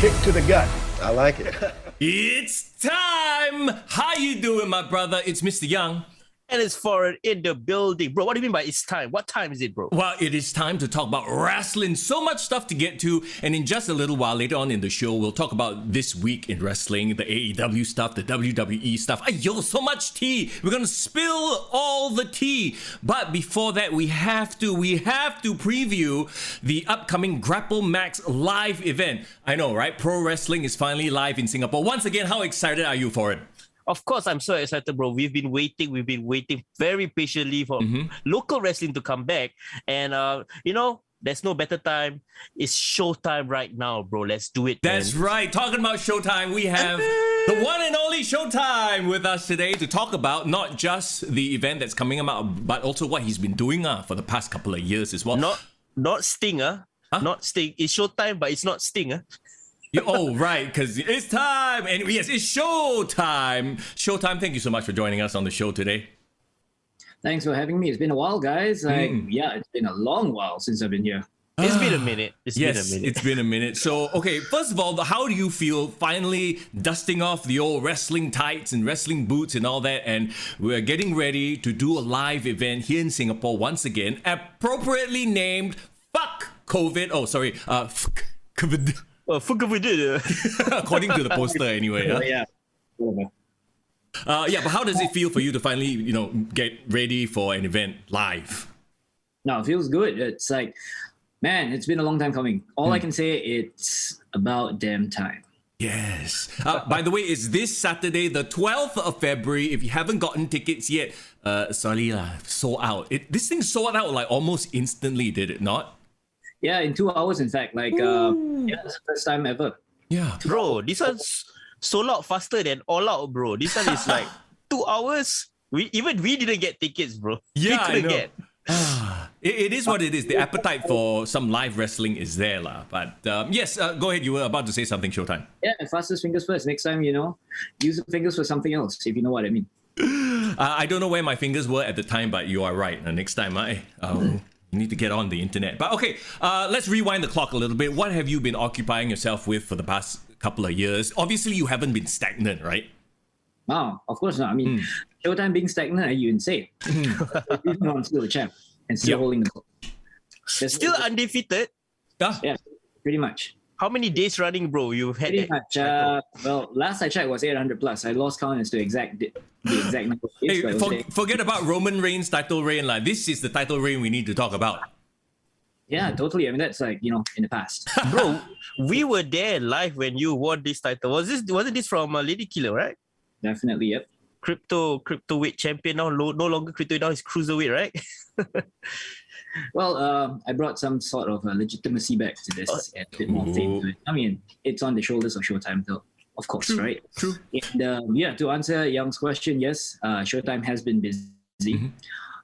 kick to the gut. I like it. It's time! How you doing, my brother? It's Mr. Young. And it's foreign in the building. Bro, what do you mean by it's time? What time is it, bro? Well, it is time to talk about wrestling. So much stuff to get to. And in just a little while later on in the show, we'll talk about this week in wrestling, the AEW stuff, the WWE stuff. Ayo, so much tea. We're going to spill all the tea. But before that, we have to preview the upcoming Grapple Max live event. I know, right? Pro wrestling is finally live in Singapore. Once again, how excited are you for it? Of course, I'm so excited, bro. We've been waiting very patiently for local wrestling to come back. And, there's no better time. It's showtime right now, bro. Let's do it. That's right. Talking about Showtime, we have the one and only Showtime with us today to talk about not just the event that's coming about, but also what he's been doing for the past couple of years as well. Not Sting, Huh? Not Sting. It's Showtime, but it's not Sting, Oh, right, because it's time. And yes, it's Showtime. Showtime, thank you so much for joining us on the show today. Thanks for having me. It's been a while, guys. Yeah, it's been a long while since I've been here. It's been a minute. It's been a minute. So, okay, first of all, how do you feel finally dusting off the old wrestling tights and wrestling boots and all that? And we're getting ready to do a live event here in Singapore once again, appropriately named Fuck COVID. Oh, sorry, Fuck COVID. According to the poster, anyway. Yeah. But how does it feel for you to finally, get ready for an event live? No, it feels good. It's like, man, it's been a long time coming. All I can say, it's about damn time. Yes. By the way, it's this Saturday, the 12th of February. If you haven't gotten tickets yet, sorry, sold out. This thing sold out like almost instantly, did it not? Yeah, in 2 hours, in fact. It's the first time ever. Yeah. Bro, this one's sold out faster than All Out, bro. This one is like 2 hours. We didn't get tickets, bro. Yeah, we couldn't get. It is what it is. The appetite for some live wrestling is there, lah. But yes, go ahead. You were about to say something, Showtime. Yeah, fastest fingers first. Next time, use the fingers for something else, if you know what I mean. I don't know where my fingers were at the time, but you are right. Next time, you need to get on the internet. But okay, let's rewind the clock a little bit. What have you been occupying yourself with for the past couple of years? Obviously, you haven't been stagnant, right? Oh, of course not. I mean, Showtime being stagnant, are you insane? I'm still a champ and still holding the belt. Still undefeated? Yeah, pretty much. How many days running, bro, you've had? Pretty much. Last I checked was 800 plus. I lost count as to the exact number of days. Hey, forget about Roman Reigns' title reign. This is the title reign we need to talk about. Yeah, totally. I mean, that's in the past. Bro, we were there live when you won this title. Wasn't this from Lady Killer, right? Definitely, yep. Cryptoweight champion now, no longer cryptoweight, now it's cruiserweight, right? Well, I brought some sort of legitimacy back to this and a bit more fame to it. I mean, it's on the shoulders of Showtime, though, of course, right? True. And to answer Young's question, yes, Showtime has been busy. Mm-hmm.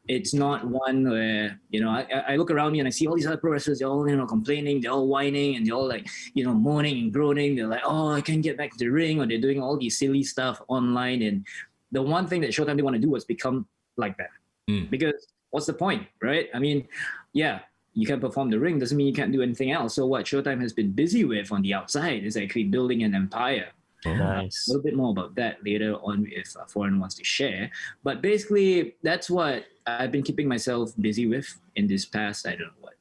It's not one where, I look around me and I see all these other pro wrestlers, they're all, complaining, they're all whining, and they're all like, moaning and groaning. They're like, oh, I can't get back to the ring, or they're doing all these silly stuff online. And the one thing that Showtime didn't want to do was become like that. Because what's the point, right? I mean, yeah, you can perform the ring, doesn't mean you can't do anything else. So what Showtime has been busy with on the outside is actually building an empire. Nice. A little bit more about that later on if Foreign wants to share. But basically, that's what I've been keeping myself busy with in this past,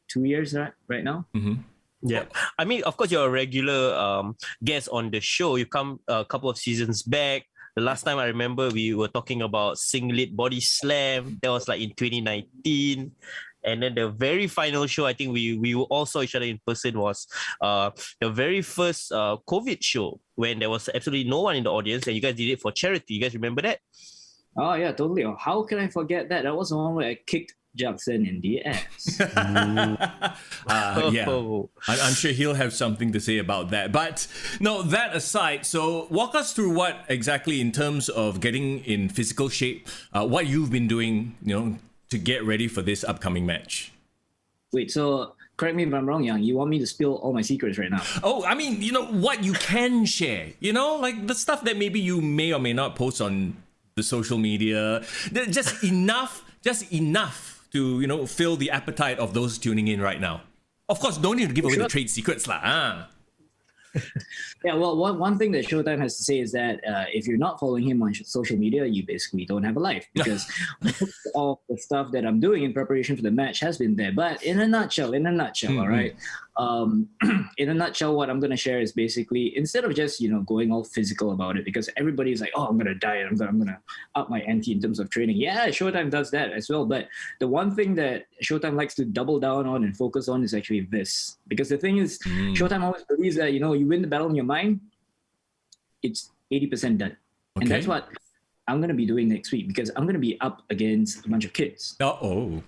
2 years right now. Mm-hmm. Yeah. I mean, of course, you're a regular guest on the show. You come a couple of seasons back. The last time I remember, we were talking about Singlet Body Slam. That was like in 2019. And then the very final show, I think we all saw each other in person, was the very first COVID show when there was absolutely no one in the audience and you guys did it for charity. You guys remember that? Oh, yeah, totally. How can I forget that? That was the one where I kicked Jackson in the ass. Yeah, I'm sure he'll have something to say about that. But no, that aside, so walk us through what exactly in terms of getting in physical shape, what you've been doing, to get ready for this upcoming match. Wait, so correct me if I'm wrong, Yang. You want me to spill all my secrets right now? Oh, I mean, what you can share, like the stuff that maybe you may or may not post on the social media. Just enough to, fill the appetite of those tuning in right now. Of course, don't need to give away the trade secrets lah. Yeah, well, one thing that Showtime has to say is that if you're not following him on social media, you basically don't have a life, because all the stuff that I'm doing in preparation for the match has been there. But in a nutshell, all right. In a nutshell, what I'm going to share is basically, instead of just going all physical about it, because everybody's like, oh, I'm going to diet, I'm going to up my ante in terms of training. Yeah, Showtime does that as well. But the one thing that Showtime likes to double down on and focus on is actually this. Because the thing is, Showtime always believes that, you win the battle in your mind, it's 80% done. And that's what I'm going to be doing next week, because I'm going to be up against a bunch of kids. Oh.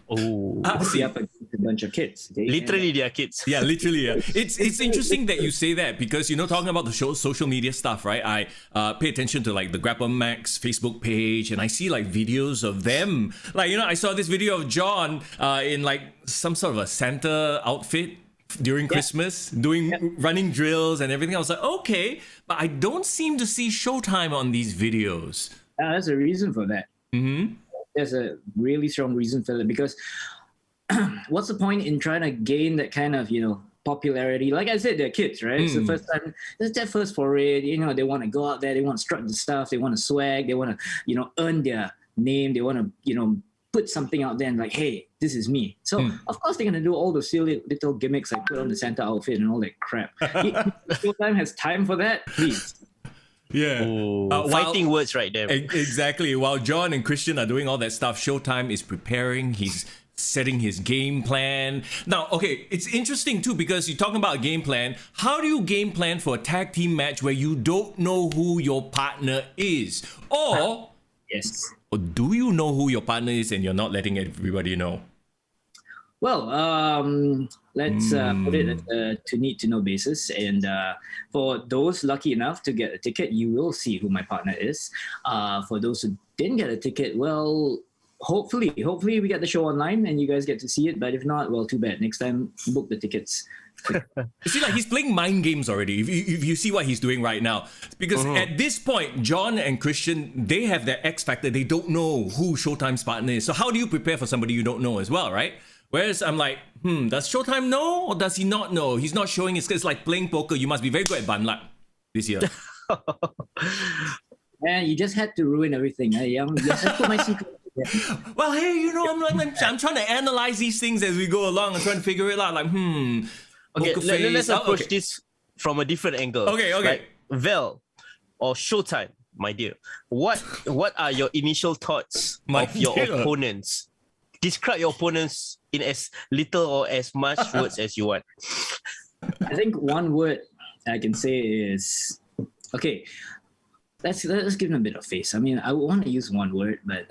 Be up against a bunch of kids. Okay? Literally, they are kids. Yeah, literally. Yeah. It's interesting that you say that, because talking about the social media stuff, right? I pay attention to like the Grapple Max Facebook page, and I see like videos of them. Like I saw this video of John in like some sort of a Santa outfit during Christmas, doing running drills and everything. I was like, okay, but I don't seem to see Showtime on these videos. There's a reason for that. There's a really strong reason for that, because what's the point in trying to gain that kind of popularity? Like I said, they're kids, right? It's the first time, it's their first foray. They want to go out there, they want to strut the stuff, they want to swag, they want to earn their name, they want to put something out there and like, hey, this is me. So of course they're gonna do all those silly little gimmicks, like put on the Santa outfit and all that crap. Showtime has time for that, please. Yeah. Fighting words right there. Exactly. While John and Christian are doing all that stuff, Showtime is preparing. He's setting his game plan. Now, okay, it's interesting too, because you're talking about a game plan. How do you game plan for a tag team match where you don't know who your partner is? Or, Yes. or do you know who your partner is and you're not letting everybody know? Well, let's put it at a to-need-to-know basis. And for those lucky enough to get a ticket, you will see who my partner is. For those who didn't get a ticket, well, hopefully we get the show online and you guys get to see it. But if not, well, too bad. Next time, book the tickets. You see, like, he's playing mind games already. If you see what he's doing right now, because at this point, John and Christian, they have their X factor. They don't know who Showtime's partner is. So how do you prepare for somebody you don't know as well, right? Whereas I'm like, does Showtime know or does he not know? He's not showing his. It's like playing poker. You must be very good at Ban Luck this year. Man, you just had to ruin everything. Yes, I put my secret. Well, hey, I'm trying to analyze these things as we go along. I'm trying to figure it out. Like, Okay, poker face. let's approach this from a different angle. Okay. Like, Vel or Showtime, my dear, what are your initial thoughts of your opponents? Describe your opponents in as little or as much words as you want. I think one word I can say is, okay, let's give them a bit of face. I mean, I want to use one word, but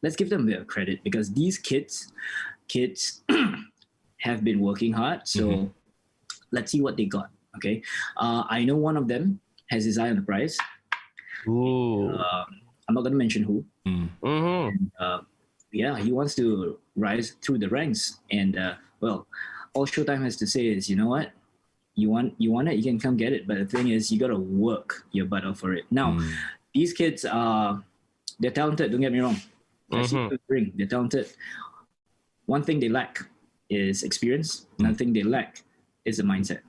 let's give them a bit of credit, because these kids have been working hard. So let's see what they got. Okay, I know one of them has his eye on the prize. Ooh. I'm not going to mention who. And, yeah, he wants to rise through the ranks. And well, all Showtime has to say is, you know what? You want it, you can come get it. But the thing is, you got to work your butt off for it. Now, these kids they're talented. Don't get me wrong. They're talented. One thing they lack is experience. Another thing they lack is the mindset.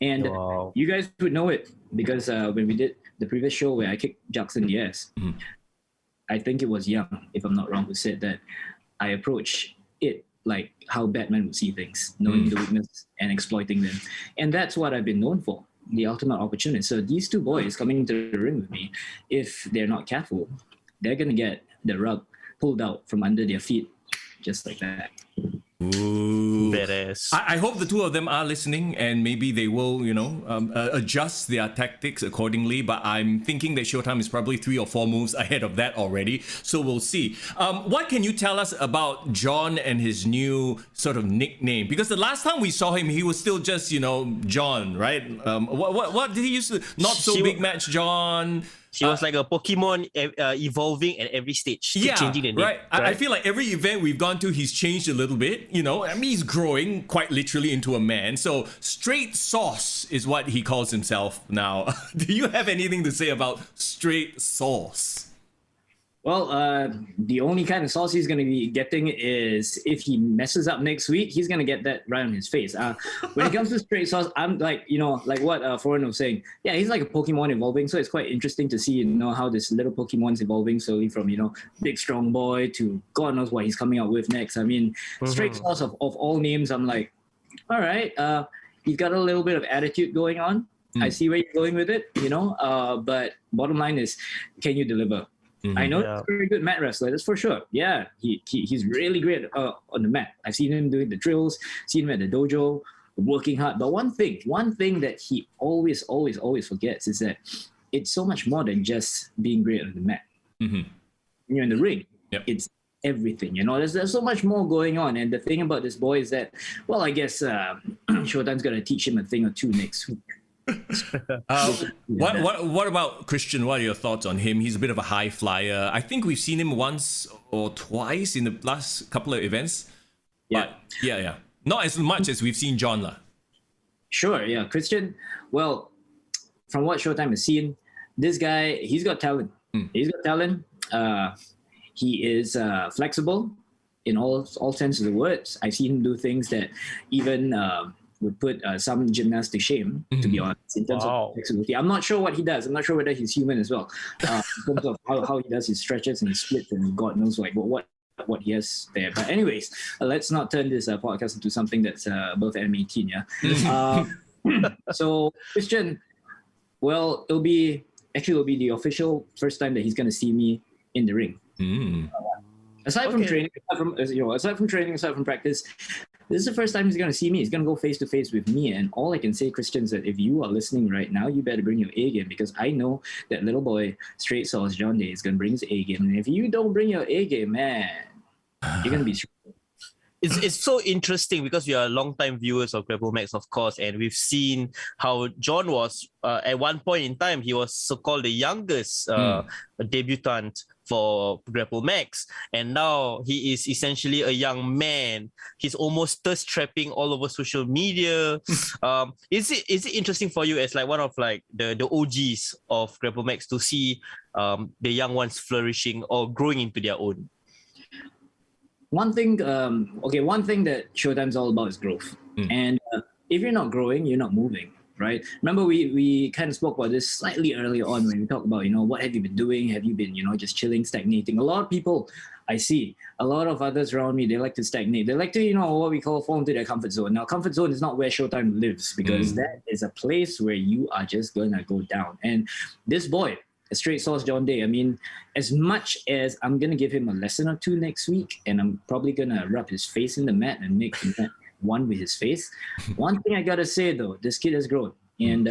And you guys would know it, because when we did the previous show where I kicked Jackson in the ass, I think it was Young, if I'm not wrong, who said that I approach it like how Batman would see things, knowing the weakness and exploiting them. And that's what I've been known for, the ultimate opportunist. So these two boys coming into the ring with me, if they're not careful, they're going to get the rug pulled out from under their feet, just like that. Ooh. Badass. I hope the two of them are listening, and maybe they will, adjust their tactics accordingly. But I'm thinking that Showtime is probably 3 or 4 moves ahead of that already. So we'll see. What can you tell us about John and his new sort of nickname? Because the last time we saw him, he was still just, John, right? What did he use to? Not so big match John. She was like a Pokemon evolving at every stage, changing the name. Right. I feel like every event we've gone to, he's changed a little bit. I mean, he's growing quite literally into a man. So Straight Sauce is what he calls himself now. Do you have anything to say about Straight Sauce? Well, the only kind of sauce he's going to be getting is if he messes up next week, he's going to get that right on his face. When it comes to straight sauce, I'm like, like what Foreign was saying. Yeah, he's like a Pokemon evolving. So it's quite interesting to see, how this little Pokemon's evolving slowly from, big strong boy to God knows what he's coming out with next. I mean, straight sauce of all names, I'm like, all right, he's got a little bit of attitude going on. I see where you're going with it, but bottom line is, can you deliver? I know he's a very good mat wrestler, that's for sure. Yeah, he's really great on the mat. I've seen him doing the drills, seen him at the dojo, working hard. But one thing that he always forgets is that it's so much more than just being great on the mat. Mm-hmm. When you're in the ring, Yep. it's everything. There's so much more going on. And the thing about this boy is that, well, I guess Showtime's going to teach him a thing or two next week. What about Christian? What are your thoughts on him? He's a bit of a high flyer. I think we've seen him once or twice in the last couple of events. Yeah. But yeah. Not as much as we've seen John lah. Sure, yeah. Christian, well, from what Showtime has seen, this guy, he's got talent. He's got talent. He is flexible in all sense of the words. I've seen him do things that even would put some gymnasts to shame, to be honest, in terms of flexibility. I'm not sure what he does. I'm not sure whether he's human as well, in terms of how he does his stretches and his splits and God knows what he has there. But anyways, let's not turn this podcast into something that's above M18, yeah? So Christian, well, it'll be the official first time that he's going to see me in the ring. Aside from training, aside from practice, this is the first time he's going to see me. He's going to go face to face with me. And all I can say, Christian, is that if you are listening right now, you better bring your A game, because I know that little boy, Straight Sauce John Day, is going to bring his A game. And if you don't bring your A game, man, you're going to be It's so interesting because we are long-time viewers of Grapple Max, of course, and we've seen how John was, at one point in time, he was so-called the youngest debutant for Grapple Max, and now he is essentially a young man. He's almost thirst-trapping all over social media. Is it interesting for you as like one of like the OGs of Grapple Max to see the young ones flourishing or growing into their own? One thing that Showtime's all about is growth. And if you're not growing, you're not moving, right? Remember, we kind of spoke about this slightly earlier on when we talked about, what have you been doing? Have you been, just chilling, stagnating? A lot of people I see, a lot of others around me, they like to stagnate. They like to, what we call fall into their comfort zone. Now, comfort zone is not where Showtime lives, because that is a place where you are just going to go down. And this boy, a Straight Sauce John Day, I mean, as much as I'm going to give him a lesson or two next week, and I'm probably going to rub his face in the mat and make the mat one with his face, one thing I got to say, though, this kid has grown. And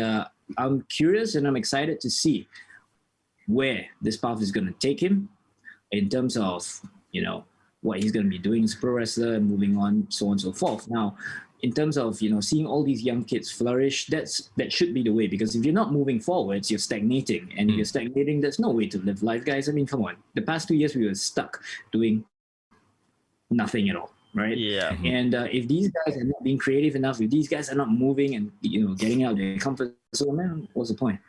I'm curious and I'm excited to see where this path is going to take him in terms of, what he's going to be doing as a pro wrestler and moving on, so on and so forth. Now, in terms of, seeing all these young kids flourish, that should be the way, because if you're not moving forwards, you're stagnating. And if you're stagnating, there's no way to live life, guys. I mean, come on. The past 2 years, we were stuck doing nothing at all, right? Yeah. And if these guys are not being creative enough, if these guys are not moving and, getting out of their comfort zone, man, what's the point?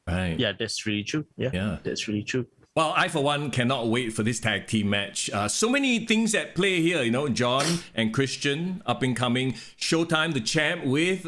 Right. Yeah, that's really true. Yeah, that's really true. Well, I, for one, cannot wait for this tag team match. So many ththings at play here, John and Christian, up and coming. Showtime, the champ, with,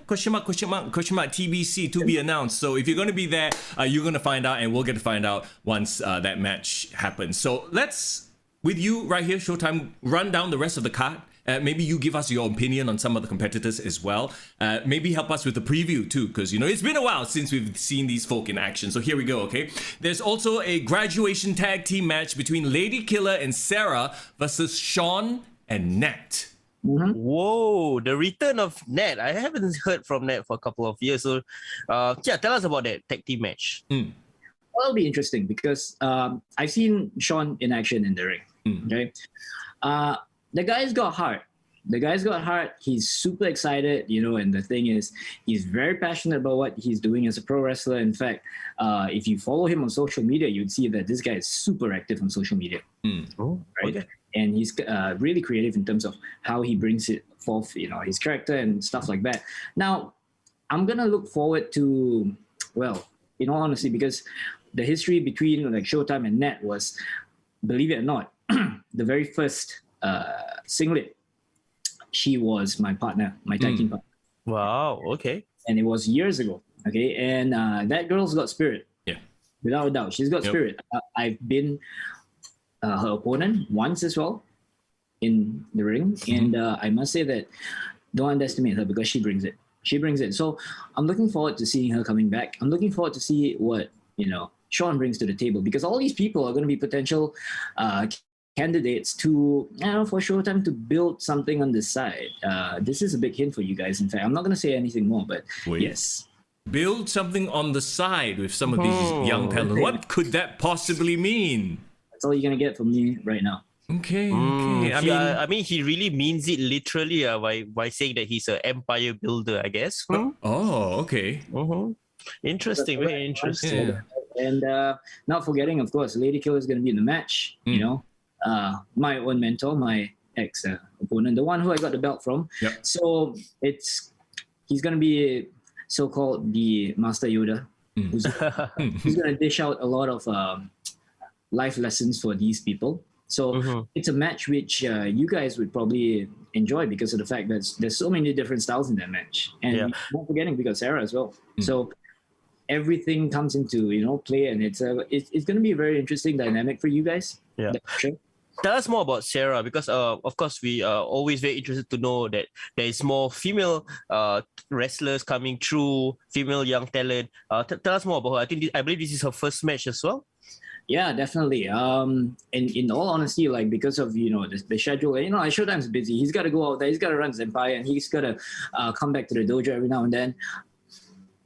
question mark, TBC, to be announced. So if you're going to be there, you're going to find out, and we'll get to find out once that match happens. So let's, with you right here, Showtime, run down the rest of the card. Maybe you give us your opinion on some of the competitors as well. Maybe help us with the preview too, because it's been a while since we've seen these folk in action. So here we go, okay? There's also a graduation tag team match between Lady Killer and Sarah versus Sean and Nat. Whoa, the return of Nat. I haven't heard from Nat for a couple of years. So, tell us about that tag team match. Well, it'll be interesting because I've seen Sean in action in the ring. Okay, the guy's got heart. He's super excited, and the thing is, he's very passionate about what he's doing as a pro wrestler. In fact, if you follow him on social media, you'd see that this guy is super active on social media. Right? Okay. And he's really creative in terms of how he brings it forth, his character and stuff like that. Now, I'm going to look forward to, well, in all honesty, because the history between like Showtime and Net was, believe it or not, the very first singlet, she was my partner, my tag team partner. Wow. Okay. And it was years ago. Okay. And that girl's got spirit. Yeah. Without a doubt. She's got Yep. spirit. I've been her opponent once as well in the ring. And I must say that don't underestimate her because she brings it. She brings it. So I'm looking forward to seeing her coming back. I'm looking forward to see what, Sean brings to the table, because all these people are going to be potential candidates to, for Showtime to build something on the side. This is a big hint for you guys. In fact, I'm not going to say anything more, but Wait. yes. Build something on the side with some of these young talent. okay. What could that possibly mean? That's all you're going to get from me right now. Okay. I mean, he really means it literally by saying that he's an empire builder, I guess. Oh, okay. Interesting, very interesting. Yeah. And not forgetting, of course, Lady Killer is going to be in the match. My own mentor, my ex opponent, the one who I got the belt from. Yep. So he's going to be so-called the Master Yoda, who's going to dish out a lot of life lessons for these people. So it's a match which you guys would probably enjoy because of the fact that there's so many different styles in that match. And not forgetting, we got Sarah as well. So everything comes into play, and it's going to be a very interesting dynamic for you guys. Yeah. Sure. Tell us more about Sarah, because of course we are always very interested to know that there is more female wrestlers coming through, female young talent. Tell us more about her. I believe this is her first match as well. Yeah, definitely. And in all honesty, like because of the schedule, Showtime's busy. He's got to go out there. He's got to run his empire, and he's got to come back to the dojo every now and then.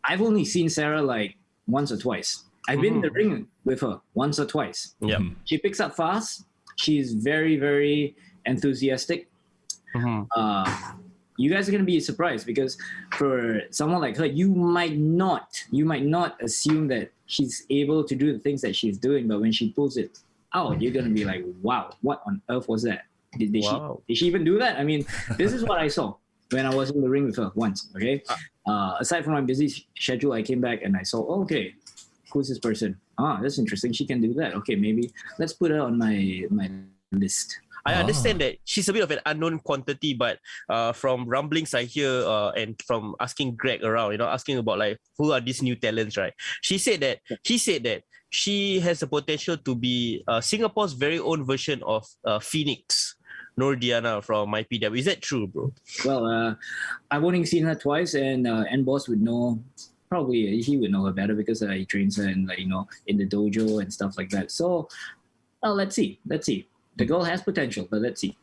I've only seen Sarah like once or twice. I've been in the ring with her once or twice. Yeah. She picks up fast. She's very, very enthusiastic. You guys are going to be surprised because for someone like her, you might not assume that she's able to do the things that she's doing, but when she pulls it out, you're going to be like, wow, what on earth was that? Did she even do that? I mean, this is what I saw when I was in the ring with her once, okay? Aside from my busy schedule, I came back and I saw, okay, who's this person? That's interesting. She can do that. Okay, maybe let's put her on my list. I understand that she's a bit of an unknown quantity, but from rumblings I hear and from asking Greg around, asking about like who are these new talents, right? He said that she has the potential to be Singapore's very own version of Phoenix Nordiana from IPW. Is that true, bro? Well, I've only seen her twice, and Boss would know. Probably he would know her better because he trains her in in the dojo and stuff like that. So, let's see. The girl has potential, but let's see.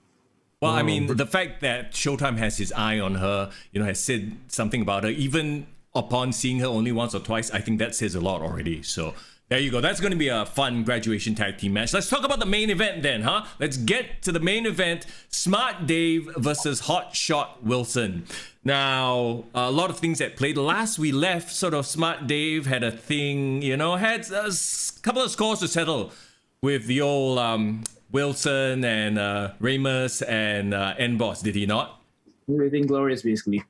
Well, I mean, the fact that Showtime has his eye on her, has said something about her, even upon seeing her only once or twice, I think that says a lot already. So there you go. That's going to be a fun graduation tag team match. Let's talk about the main event then, huh? Let's get to the main event. Smart Dave versus Hot Shot Wilson. Now, a lot of things at play. The last we left, sort of Smart Dave had a thing, had a couple of scores to settle with the old Wilson and Ramus and N-Boss, did he not? Everything glorious, basically.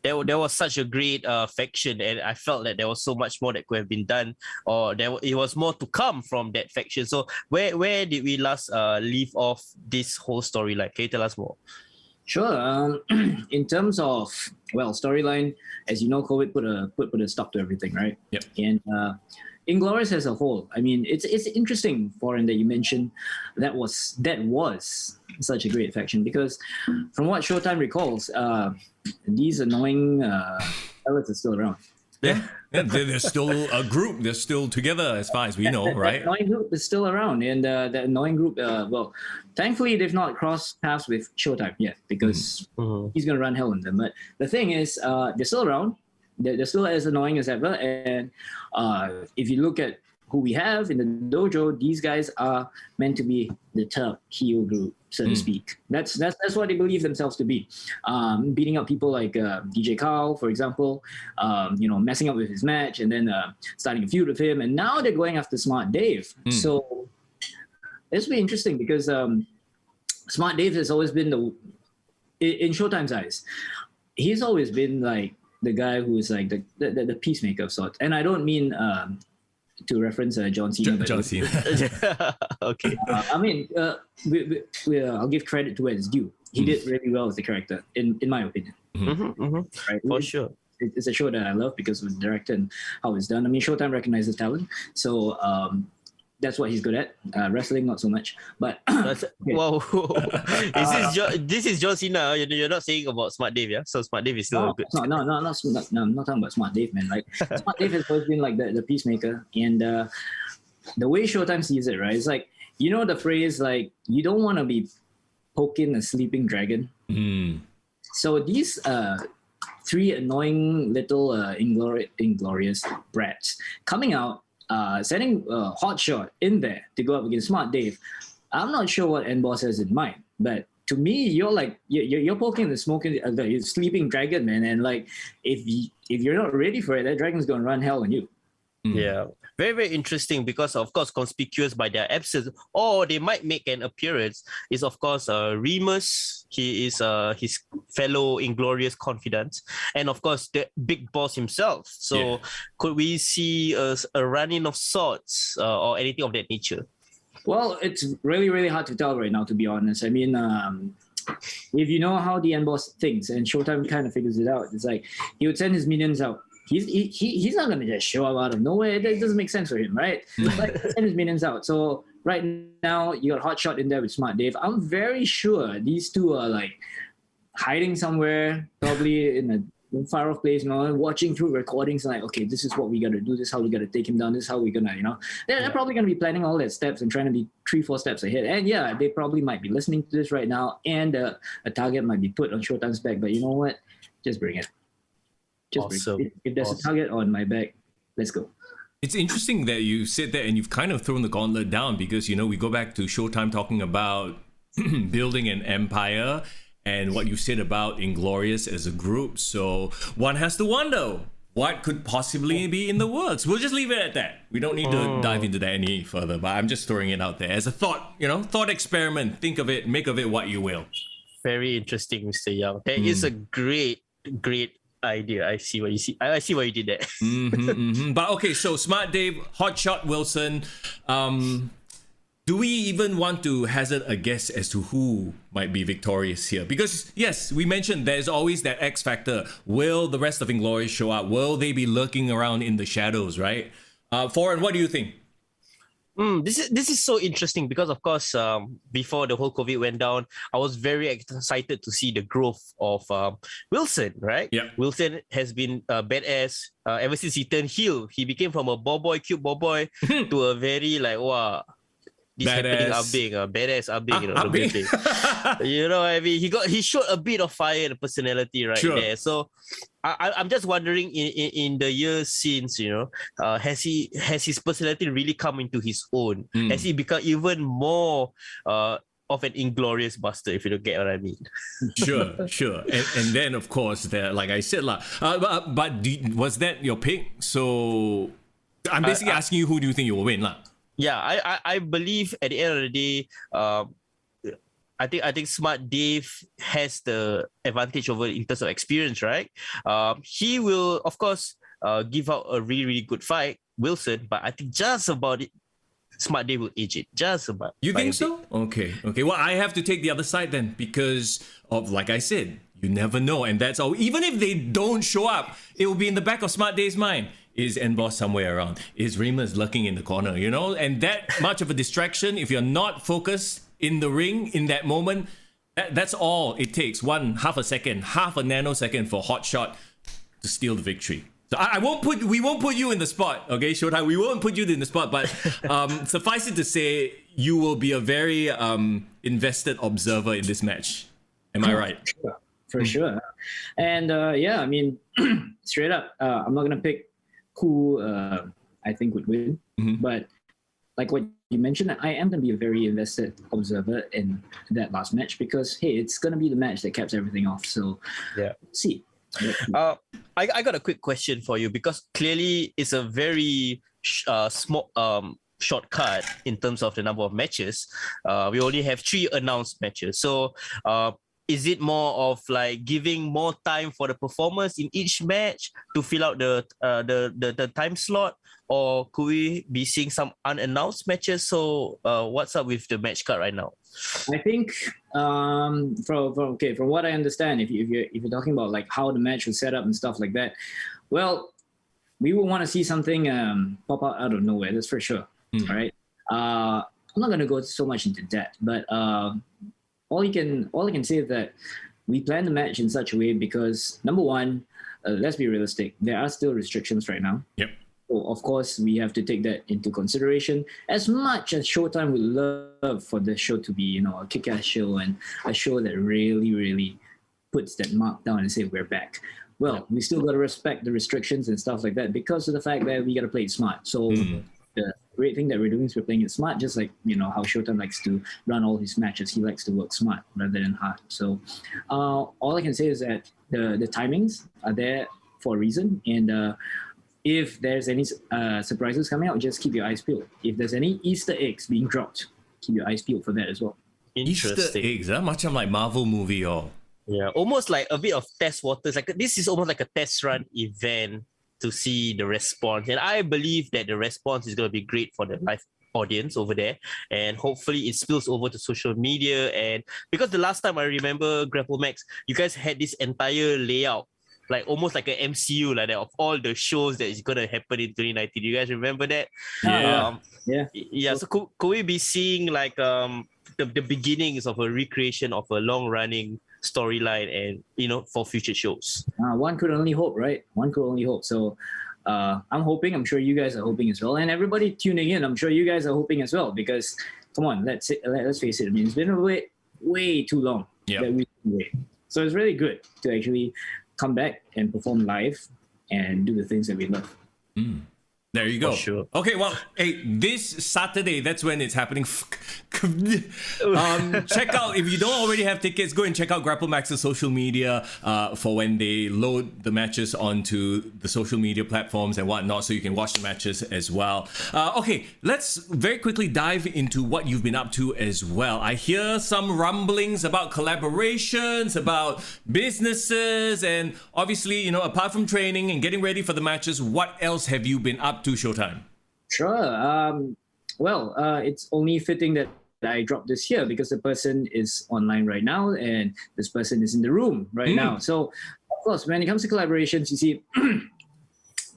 There was such a great faction, and I felt that there was so much more that could have been done, or it was more to come from that faction. So where did we last leave off this whole storyline? Can you tell us more? Sure. In terms of storyline, as you know, COVID put a stop to everything, right? Yep. And Inglorious as a whole, I mean, it's interesting, Foreign, that you mentioned that was such a great faction, because from what Showtime recalls, these annoying fellas are still around. Yeah, they're still a group. They're still together as far as we know, right? That annoying group is still around, and that annoying group, thankfully they've not crossed paths with Showtime yet, because he's going to run hell on them. But the thing is, they're still around. They're still as annoying as ever. And if you look at who we have in the dojo, these guys are meant to be the top heel group, so to speak. That's what they believe themselves to be. Beating up people like DJ Carl, for example, messing up with his match, and then starting a feud with him. And now they're going after Smart Dave. So this will be interesting, because Smart Dave has always been in Showtime's eyes, he's always been like the guy who is like the peacemaker of sorts. And I don't mean to reference John Cena. but- John Cena. Okay. I mean, I'll give credit to where it's due. He did really well as the character, in my opinion. Right? For sure. It's a show that I love because of the director and how it's done. I mean, Showtime recognizes talent, so that's what he's good at. Wrestling, not so much. But Wow. This is John Cena. You're not saying about Smart Dave, yeah? So Smart Dave is still good. no, I'm not talking about Smart Dave, man. Like Smart Dave has always been like the peacemaker, and the way Showtime sees it, right? It's like, you know the phrase like, you don't want to be poking a sleeping dragon. So these three annoying little inglorious brats coming out, sending Hot Shot in there to go up against Smart Dave. I'm not sure what NBoss has in mind, but to me, you're poking the sleeping dragon, man. And like, if you're not ready for it, that dragon's gonna run hell on you. Yeah, very, very interesting because, of course, conspicuous by their absence, or they might make an appearance, is, of course, Remus. He is his fellow Inglorious confidant, and, of course, the big boss himself. So could we see a running of swords or anything of that nature? Well, it's really, really hard to tell right now, to be honest. I mean, if you know how the NBoss thinks, and Showtime kind of figures it out, it's like he would send his minions out. He's not gonna just show up out of nowhere. It doesn't make sense for him, right? Like, send his minions out. So right now you got Hot Shot in there with Smart Dave. I'm very sure these two are like hiding somewhere, probably in a far off place, watching through recordings. Like, okay, this is what we gotta do. This is how we gotta take him down. This is how we're gonna, they're probably gonna be planning all their steps and trying to be 3-4 steps ahead. And yeah, they probably might be listening to this right now, and a target might be put on Showtime's back. But you know what? Just bring it. Awesome. If there's a target on my back, let's go. It's interesting that you said that and you've kind of thrown the gauntlet down because, we go back to Showtime talking about building an empire and what you said about Inglorious as a group. So one has to wonder what could possibly be in the works. We'll just leave it at that. We don't need to dive into that any further, but I'm just throwing it out there as a thought, thought experiment. Think of it, make of it what you will. Very interesting, Mr. Young. That is a great idea. I see what you see. I see what you did there. But okay, so Smart Dave, Hot Shot Wilson. Do we even want to hazard a guess as to who might be victorious here? Because yes, we mentioned there's always that X factor. Will the rest of Inglorious show up? Will they be lurking around in the shadows, right? Foreign, what do you think? This is so interesting because, of course, before the whole COVID went down, I was very excited to see the growth of Wilson, right? Yeah. Wilson has been badass ever since he turned heel. He became from a cute boy to a very this happening badass thing. You know what I mean? He showed a bit of fire and personality there. So I'm just wondering in the years since, has his personality really come into his own? Has he become even more of an inglorious buster, if you don't get what I mean? Sure. And then, of course, there, like I said, but was that your pick? So I'm basically asking you, who do you think you will win? Yeah, I believe at the end of the day, I think Smart Dave has the advantage over in terms of experience, right? He will, of course, give out a really, really good fight, Wilson, but I think just about it, Smart Dave will edge it. Just about. You think so? Okay. Well, I have to take the other side then because of, like I said, you never know. And that's all. Even if they don't show up, it will be in the back of Smart Dave's mind. Is NBoss somewhere around? Is Remus lurking in the corner? And that much of a distraction, if you're not focused in the ring in that moment, that's all it takes. Half a nanosecond for Hot Shot to steal the victory. So we won't put you in the spot, okay, Showtime? We won't put you in the spot, but suffice it to say, you will be a very invested observer in this match. Am I right? For sure. And I mean, straight up, I'm not gonna pick who I think would win, but like what you mentioned, I am going to be a very invested observer in that last match because, hey, it's going to be the match that caps everything off. So, see. I got a quick question for you because clearly it's a very small shortcut in terms of the number of matches. We only have 3 announced matches. So, is it more of like giving more time for the performers in each match to fill out the time slot, or could we be seeing some unannounced matches? So what's up with the match card right now? I think from what I understand, if you're talking about like how the match was set up and stuff like that, well, we will want to see something pop out of nowhere. That's for sure. Right? I'm not going to go so much into that, but all I can say is that we planned the match in such a way because number one, let's be realistic. There are still restrictions right now. Yep. So of course, we have to take that into consideration. As much as Showtime would love for the show to be, a kick-ass show and a show that really, really puts that mark down and say we're back. Well, we still got to respect the restrictions and stuff like that because of the fact that we got to play it smart. So the great thing that we're doing is we're playing it smart, just like how Showtime likes to run all his matches. He likes to work smart rather than hard. So all I can say is that the timings are there for a reason, and if there's any surprises coming out, just keep your eyes peeled. If there's any Easter eggs being dropped, keep your eyes peeled for that as well. Easter eggs, macam like Marvel movie or. Yeah, almost like a bit of test waters. Like this is almost like a test run event to see the response, and I believe that the response is going to be great for the live audience over there, and hopefully it spills over to social media. And because the last time I remember Grapple Max, you guys had this entire layout, like almost like an MCU like that, of all the shows that is gonna happen in 2019. Do you guys remember that? Yeah. So could we be seeing like the beginnings of a recreation of a long running storyline and for future shows? One could only hope, right? One could only hope. So I'm hoping, I'm sure you guys are hoping as well, and everybody tuning in, I'm sure you guys are hoping as well, because come on, let's face it, I mean, it's been way too long that we've been waiting. So it's really good to actually come back and perform live and do the things that we love. There you go. For sure. Okay, well, hey, this Saturday, that's when it's happening. Check out, if you don't already have tickets, go and check out Grapple Max's social media for when they load the matches onto the social media platforms and whatnot, so you can watch the matches as well. Okay, let's very quickly dive into what you've been up to as well. I hear some rumblings about collaborations, about businesses, and obviously, apart from training and getting ready for the matches, what else have you been up to, Showtime? Sure. Well, it's only fitting that I dropped this here because the person is online right now and this person is in the room right now. So, of course, when it comes to collaborations, you see,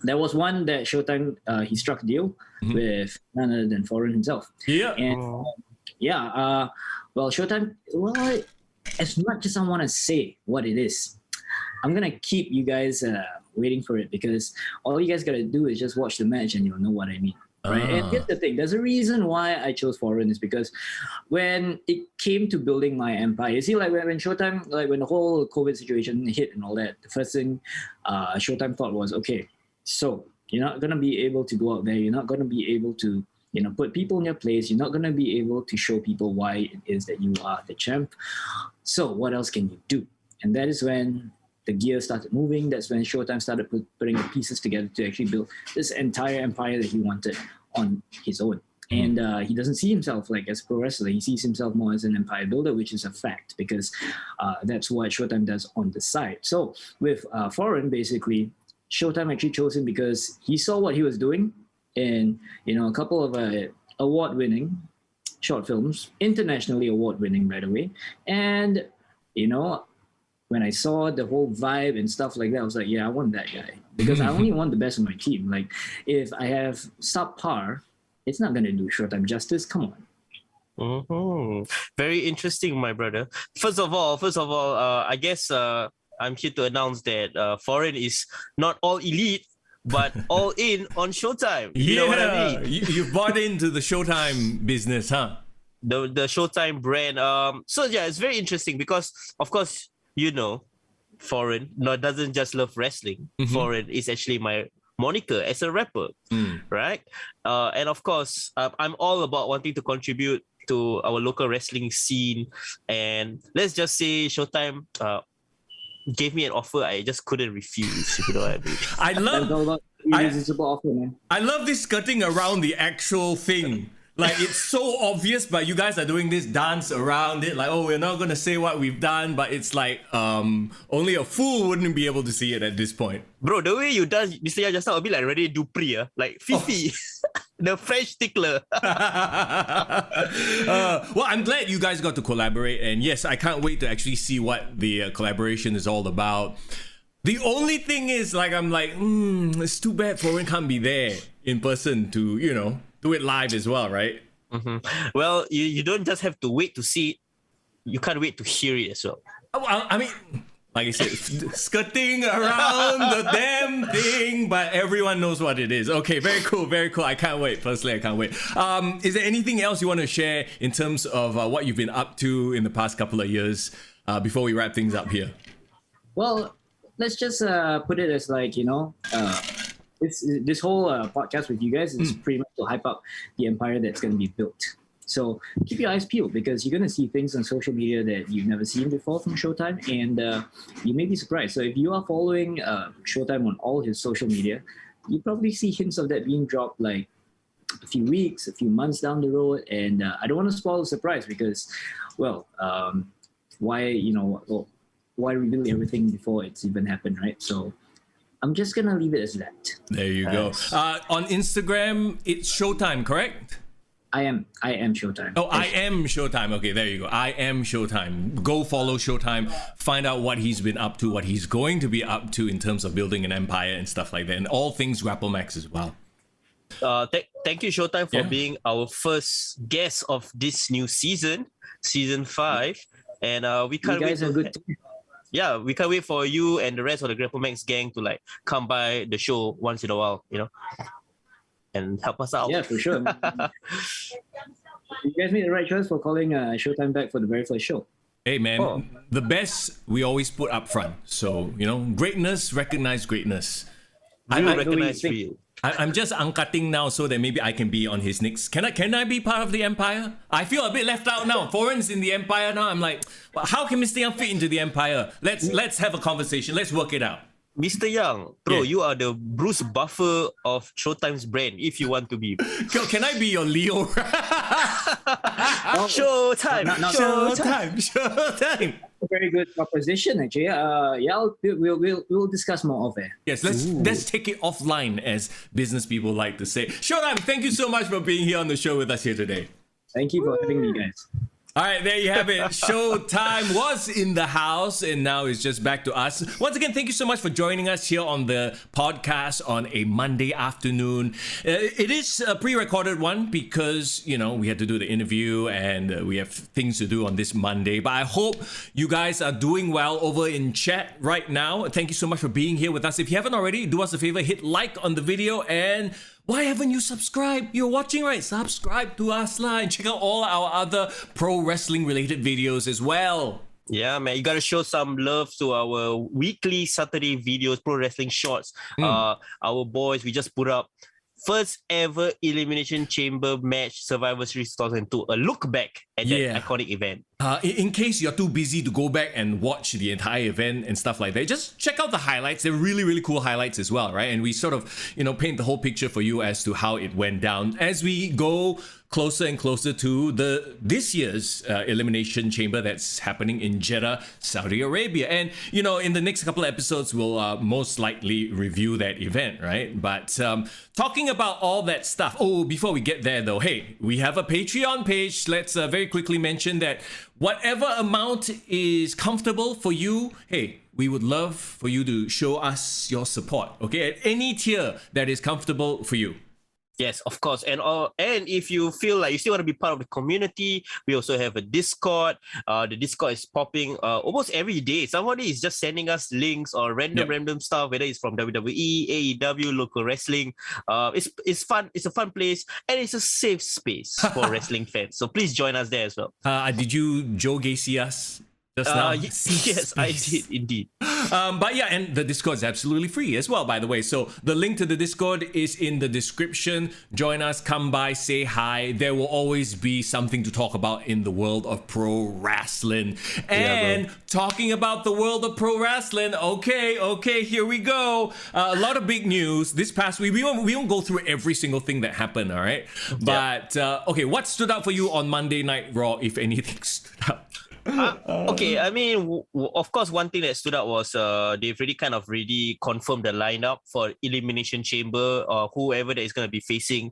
there was one that Showtime, he struck a deal with none other than Foreign himself. Yeah. And well, Showtime, as much as I want to say what it is, I'm going to keep you guys waiting for it, because all you guys got to do is just watch the match and you'll know what I mean. Right? And here's the thing, there's a reason why I chose Foreign, is because when it came to building my empire, you see, like when Showtime, like when the whole COVID situation hit and all that, the first thing Showtime thought was, okay, so you're not going to be able to go out there, you're not going to be able to put people in your place, you're not going to be able to show people why it is that you are the champ. So what else can you do? And that is when the gear started moving. That's when Showtime started putting the pieces together to actually build this entire empire that he wanted on his own. And he doesn't see himself like as a pro wrestler. He sees himself more as an empire builder, which is a fact, because that's what Showtime does on the side. So with Foreign, basically, Showtime actually chose him because he saw what he was doing in a couple of award-winning short films, internationally award-winning, by the way. And when I saw the whole vibe and stuff like that, I was like, yeah, I want that guy, because I only want the best of my team. Like, if I have subpar, it's not going to do Showtime justice. Come on. Very interesting, my brother. First of all, I guess I'm here to announce that Foreign is not all elite, but all in on Showtime. You know what I mean? You've bought into the Showtime business, huh? The Showtime brand. So yeah, it's very interesting because, of course, Foreign doesn't just love wrestling. Foreign is actually my moniker as a rapper, right? And of course, I'm all about wanting to contribute to our local wrestling scene. And let's just say Showtime gave me an offer I just couldn't refuse, if you know what I mean. I love this skirting around the actual thing. Like, it's so obvious, but you guys are doing this dance around it. Like, oh, we're not going to say what we've done, but it's like, only a fool wouldn't be able to see it at this point. Bro, the way you dance, Mr. Yang just now, a bit like Rene Dupree, like Fifi, the French tickler. Well, I'm glad you guys got to collaborate. And yes, I can't wait to actually see what the collaboration is all about. The only thing is, like, I'm like, it's too bad Foreign can't be there in person to, do it live as well, right? Well, you don't just have to wait to see it, you can't wait to hear it as well. I mean, like I said, skirting around the damn thing, but everyone knows what it is. Okay, very cool, very cool. I can't wait. Personally, I can't wait. Is there anything else you want to share in terms of what you've been up to in the past couple of years before we wrap things up here? Well, let's just put it as like, this whole podcast with you guys is pretty much to hype up the empire that's going to be built. So keep your eyes peeled because you're going to see things on social media that you've never seen before from Showtime, and you may be surprised. So if you are following Showtime on all his social media, you probably see hints of that being dropped like a few weeks, a few months down the road. And I don't want to spoil the surprise because, well, why reveal everything before it's even happened, right? So I'm just going to leave it as that. There you go. On Instagram, it's Showtime, correct? I am Showtime. Oh, I am Showtime. Okay, there you go. I am Showtime. Go follow Showtime. Find out what he's been up to, what he's going to be up to in terms of building an empire and stuff like that, and all things Grapplemex as well. Thank you, Showtime, for being our first guest of this new season 5, and we can't wait. You guys are good. Yeah, we can't wait for you and the rest of the Grapplemex gang to like come by the show once in a while, and help us out. Yeah, for sure. You guys made the right choice for calling Showtime back for the very first show. Hey man, the best we always put up front. So, greatness, recognize greatness. I recognize you. I'm just uncutting now so that maybe I can be on his next. Can I be part of the empire? I feel a bit left out now. Foreign's in the empire now. I'm like, well, how can Mr. Yang fit into the empire? Let's have a conversation. Let's work it out. Mr. Yang, bro, you are the Bruce Buffer of Showtime's brand, if you want to be. Can I be your Leo? Showtime! Showtime! Very good proposition, actually. We'll discuss more of it. Yes, let's take it offline, as business people like to say. Showtime, thank you so much for being here on the show with us here today. Thank you for having me, guys. All right, there you have it. Showtime was in the house and now it's just back to us. Once again, thank you so much for joining us here on the podcast on a Monday afternoon. It is a pre-recorded one because, we had to do the interview and we have things to do on this Monday. But I hope you guys are doing well over in chat right now. Thank you so much for being here with us. If you haven't already, do us a favor, hit like on the video, and why haven't you subscribed? You're watching, right? Subscribe to us lah, and check out all our other pro wrestling related videos as well. Yeah, man, you gotta show some love to our weekly Saturday videos, pro wrestling shorts. Our boys, we just put up first ever Elimination Chamber match, Survivor Series 2002. A look back at that iconic event. In case you're too busy to go back and watch the entire event and stuff like that, just check out the highlights. They're really, really cool highlights as well, right? And we sort of, paint the whole picture for you as to how it went down as we go closer and closer to this year's Elimination Chamber that's happening in Jeddah, Saudi Arabia. And, in the next couple of episodes, we'll most likely review that event, right? But talking about all that stuff, before we get there though, hey, we have a Patreon page. Let's very quickly mention that whatever amount is comfortable for you, hey, we would love for you to show us your support, okay? At any tier that is comfortable for you. Yes, of course. And if you feel like you still want to be part of the community, we also have a Discord. The Discord is popping almost every day. Somebody is just sending us links or random stuff, whether it's from WWE, AEW, local wrestling. It's fun. It's a fun place, and it's a safe space for wrestling fans. So please join us there as well. Did you Joe Gacy us? just now? Yes, I did indeed. But yeah, and the Discord is absolutely free as well, by the way. So the link to the Discord is in the description. Join us, come by, say hi. There will always be something to talk about in the world of pro wrestling. And talking about the world of pro wrestling, okay, here we go. A lot of big news this past week. We won't go through every single thing that happened, all right? But okay, what stood out for you on Monday Night Raw, if anything stood out? Okay, I mean, of course, one thing that stood out was they've really confirmed the lineup for Elimination Chamber or whoever that is going to be facing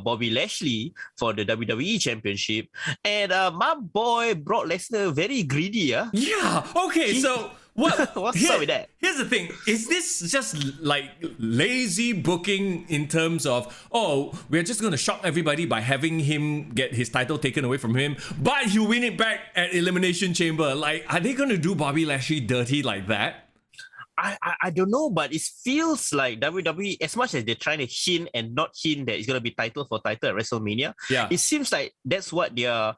Bobby Lashley for the WWE Championship. And my boy Brock Lesnar, very greedy. Yeah, okay, so... What's up with that? Here's the thing. Is this just like lazy booking in terms of, oh, we're just going to shock everybody by having him get his title taken away from him, but he'll win it back at Elimination Chamber? Like, are they going to do Bobby Lashley dirty like that? I don't know, but it feels like WWE, as much as they're trying to hint and not hint that it's going to be title for title at WrestleMania, it seems like that's what they're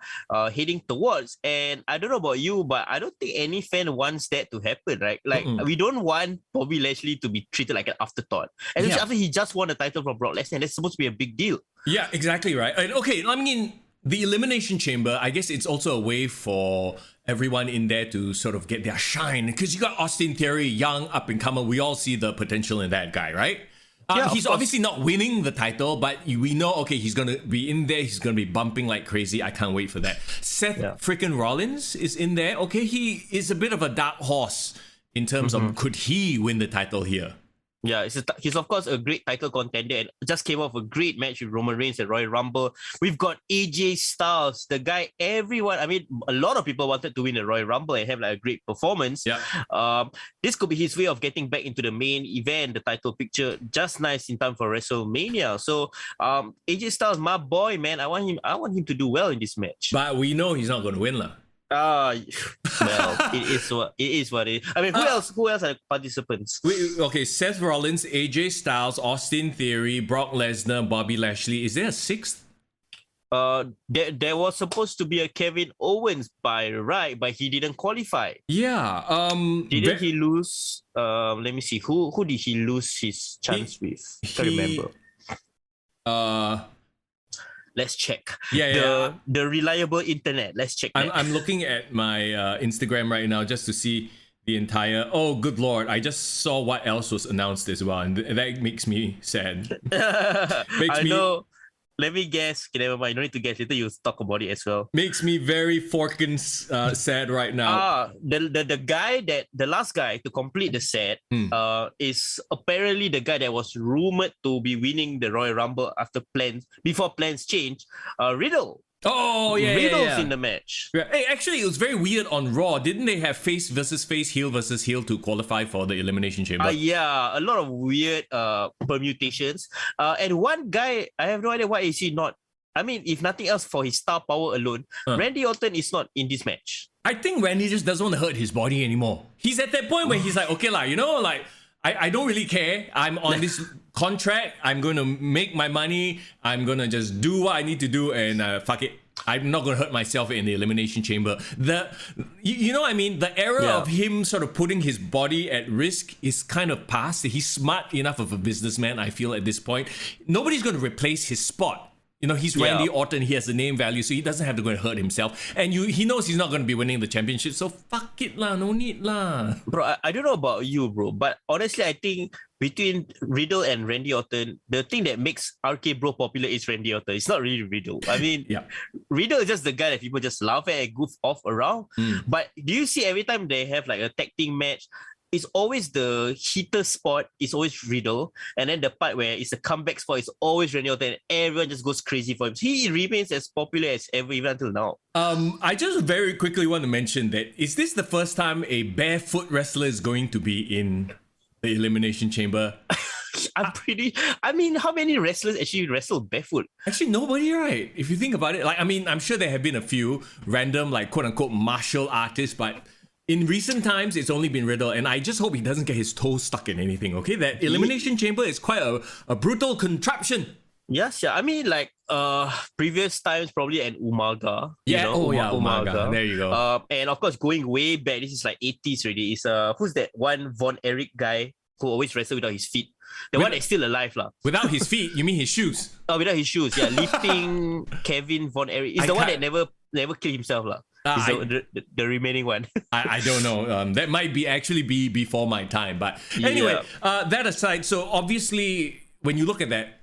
heading towards. And I don't know about you, but I don't think any fan wants that to happen, right? Like, we don't want Bobby Lashley to be treated like an afterthought. And after he just won the title from Brock Lesnar, that's supposed to be a big deal. Yeah, exactly right. And okay, I mean, the Elimination Chamber, I guess it's also a way for everyone in there to sort of get their shine, because you got Austin Theory, young, up and comer. We all see the potential in that guy, right? He's obviously not winning the title, but we know, okay, he's going to be in there. He's going to be bumping like crazy. I can't wait for that. Seth freaking Rollins is in there. Okay, he is a bit of a dark horse in terms of could he win the title here? Yeah, he's of course a great title contender and just came off a great match with Roman Reigns at Royal Rumble. We've got AJ Styles, the guy a lot of people wanted to win the Royal Rumble and have like a great performance. Yeah. This could be his way of getting back into the main event, the title picture, just nice in time for WrestleMania. So AJ Styles, my boy, man, I want him to do well in this match. But we know he's not going to win, lah. Well, it is what it is. I mean, who else are the participants? Okay, Seth Rollins, AJ Styles, Austin Theory, Brock Lesnar, Bobby Lashley. Is there a sixth? There was supposed to be a Kevin Owens by right, but he didn't qualify. Yeah. Didn't he lose? Let me see. Who did he lose his chance with? I can't remember. Let's check. The reliable internet. Let's check. I'm looking at my Instagram right now just to see the entire. Oh, good lord! I just saw what else was announced as well, and that makes me sad. I know. Let me guess. Okay, never mind. You don't need to guess. Later you talk about it as well. Makes me very forking sad right now. The last guy to complete the set is apparently the guy that was rumored to be winning the Royal Rumble before plans changed. Riddle. Oh, yeah, Riddle's in the match. Yeah. Hey, actually, it was very weird on Raw. Didn't they have face versus face, heel versus heel to qualify for the Elimination Chamber? Yeah, a lot of weird permutations. And one guy, I have no idea why is he not. I mean, if nothing else, for his star power alone, Randy Orton is not in this match. I think Randy just doesn't want to hurt his body anymore. He's at that point where he's like, okay, I don't really care. I'm on this contract. I'm going to make my money. I'm going to just do what I need to do and fuck it. I'm not going to hurt myself in the Elimination Chamber. You know what I mean? The era of him sort of putting his body at risk is kind of past. He's smart enough of a businessman, I feel, at this point. Nobody's going to replace his spot. You know, he's Randy Orton. He has the name value, so he doesn't have to go and hurt himself. And he knows he's not going to be winning the championship, so fuck it lah, no need lah. Bro, I don't know about you, bro, but honestly, I think between Riddle and Randy Orton, the thing that makes RK Bro popular is Randy Orton. It's not really Riddle. I mean, Riddle is just the guy that people just laugh at and goof off around. But do you see every time they have like a tag team match, it's always the heater spot is always Riddle, and then the part where it's a comeback spot is always Randy Orton, and everyone just goes crazy for him. He remains as popular as ever even until now. I just very quickly want to mention that is this the first time a barefoot wrestler is going to be in the Elimination Chamber? I mean, how many wrestlers actually wrestle barefoot? Actually, nobody, right? If you think about it, like, I mean, I'm sure there have been a few random, like, quote unquote martial artists, but in recent times, it's only been Riddle, and I just hope he doesn't get his toes stuck in anything, okay? That Elimination Chamber is quite a brutal contraption. Yes, yeah. I mean, like, previous times probably an Umaga. Yeah, Umaga. There you go. And of course, going way back, this is like 80s already. Is who's that one Von Erich guy who always wrestled without his feet? The one that's still alive, lah. Without his feet, you mean his shoes? Oh, without his shoes, yeah. Leaping Kevin Von Erich. It's the one that never killed himself, lah. The remaining one. I don't know. That might be before my time. But anyway, that aside, so obviously when you look at that,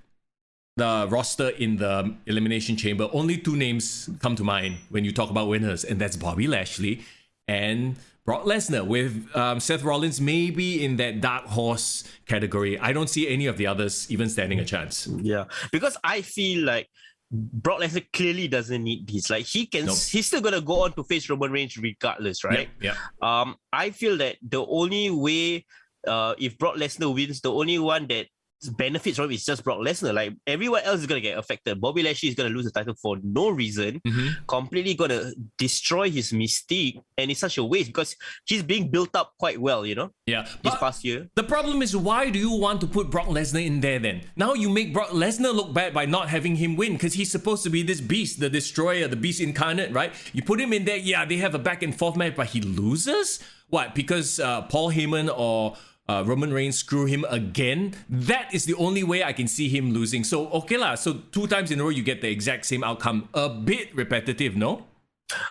the roster in the Elimination Chamber, only two names come to mind when you talk about winners, and that's Bobby Lashley and Brock Lesnar, with Seth Rollins maybe in that dark horse category. I don't see any of the others even standing a chance. Yeah, because I feel like Brock Lesnar clearly doesn't need this. Like he's still gonna go on to face Roman Reigns regardless, right? Yeah. I feel that the only way, if Brock Lesnar wins, the only one that benefits from it is just Brock Lesnar. Like everyone else is gonna get affected. Bobby Lashley is gonna lose the title for no reason, completely gonna destroy his mystique, and it's such a waste because he's being built up quite well, this past year. The problem is, why do you want to put Brock Lesnar in there then? Now you make Brock Lesnar look bad by not having him win, because he's supposed to be this beast, the destroyer, the beast incarnate, right? You put him in there, they have a back and forth match, but he loses? What? Because Paul Heyman or Roman Reigns screw him again? That is the only way I can see him losing. So okay lah. So 2 times in a row you get the exact same outcome. A bit repetitive, no?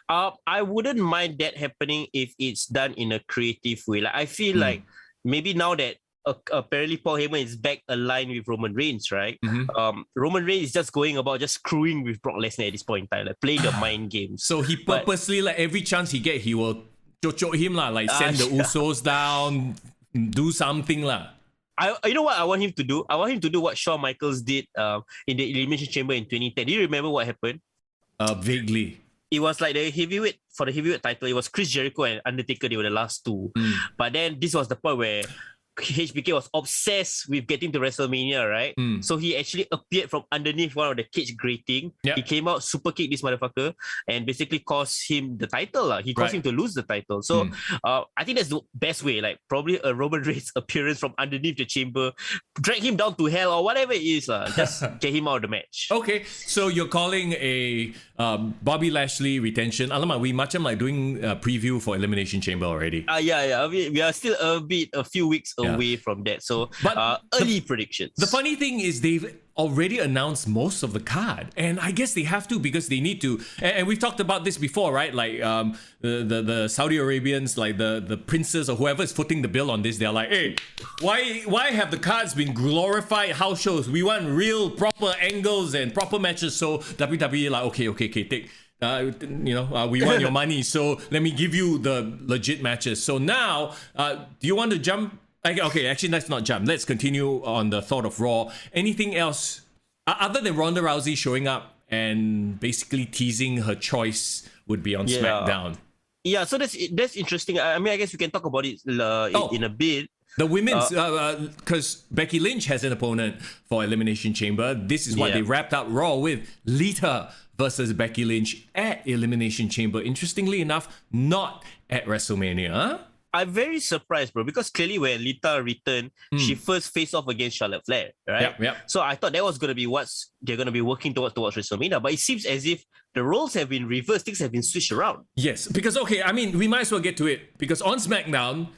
I wouldn't mind that happening if it's done in a creative way. Like I feel like maybe now that apparently Paul Heyman is back aligned with Roman Reigns, right? Roman Reigns is just going about just screwing with Brock Lesnar at this point in time, like playing the mind games. So he purposely, like every chance he get, he will choke him lah, like send the Usos down. Do something lah. You know what I want him to do? I want him to do what Shawn Michaels did in the Elimination Chamber in 2010. Do you remember what happened? Vaguely. It was like the heavyweight title. It was Chris Jericho and Undertaker. They were the last two. But then this was the point where HBK was obsessed with getting to WrestleMania, right? So he actually appeared from underneath one of the cage grating. Yep. He came out, super kicked this motherfucker, and basically caused him the title. He caused him to lose the title. So I think that's the best way. Like probably a Roman Reigns appearance from underneath the chamber, drag him down to hell or whatever it is. Just get him out of the match. Okay, so you're calling a Bobby Lashley retention. Alamak, we macam like doing a preview for Elimination Chamber already. Yeah. We are still a few weeks away from that. So early predictions. The funny thing is they've already announced most of the card, and I guess they have to because they need to. And we've talked about this before, right? Like the Saudi Arabians, like the princes or whoever is footing the bill on this, they're like, hey, why have the cards been glorified house shows? We want real proper angles and proper matches. So WWE like, okay, take. We want your money, so let me give you the legit matches. So now, do you want to jump? Okay, actually, let's not jump. Let's continue on the thought of Raw. Anything else other than Ronda Rousey showing up and basically teasing her choice would be on SmackDown? Yeah, so that's interesting. I mean, I guess we can talk about it in a bit. The women's, because Becky Lynch has an opponent for Elimination Chamber. This is what they wrapped up Raw with: Lita versus Becky Lynch at Elimination Chamber. Interestingly enough, not at WrestleMania. Huh? I'm very surprised, bro, because clearly when Lita returned, she first faced off against Charlotte Flair, right? Yep. So I thought that was going to be what they're going to be working towards WrestleMania, but it seems as if the roles have been reversed, things have been switched around. Yes, because, okay, I mean, we might as well get to it, because on SmackDown,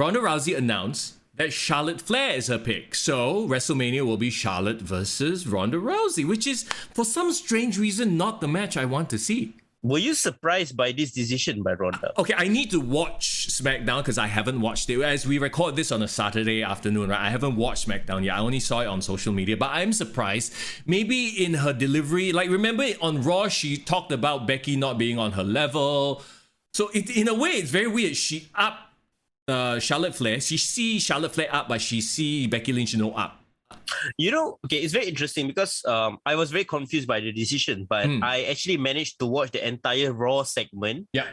Ronda Rousey announced that Charlotte Flair is her pick. So WrestleMania will be Charlotte versus Ronda Rousey, which is, for some strange reason, not the match I want to see. Were you surprised by this decision by Ronda? Okay, I need to watch SmackDown because I haven't watched it. As we record this on a Saturday afternoon, right? I haven't watched SmackDown yet. I only saw it on social media, but I'm surprised. Maybe in her delivery, like remember on Raw, she talked about Becky not being on her level. So in a way, it's very weird. She up Charlotte Flair. She see Charlotte Flair up, but she see Becky Lynch no up. Okay, it's very interesting because I was very confused by the decision, but I actually managed to watch the entire Raw segment. Yeah.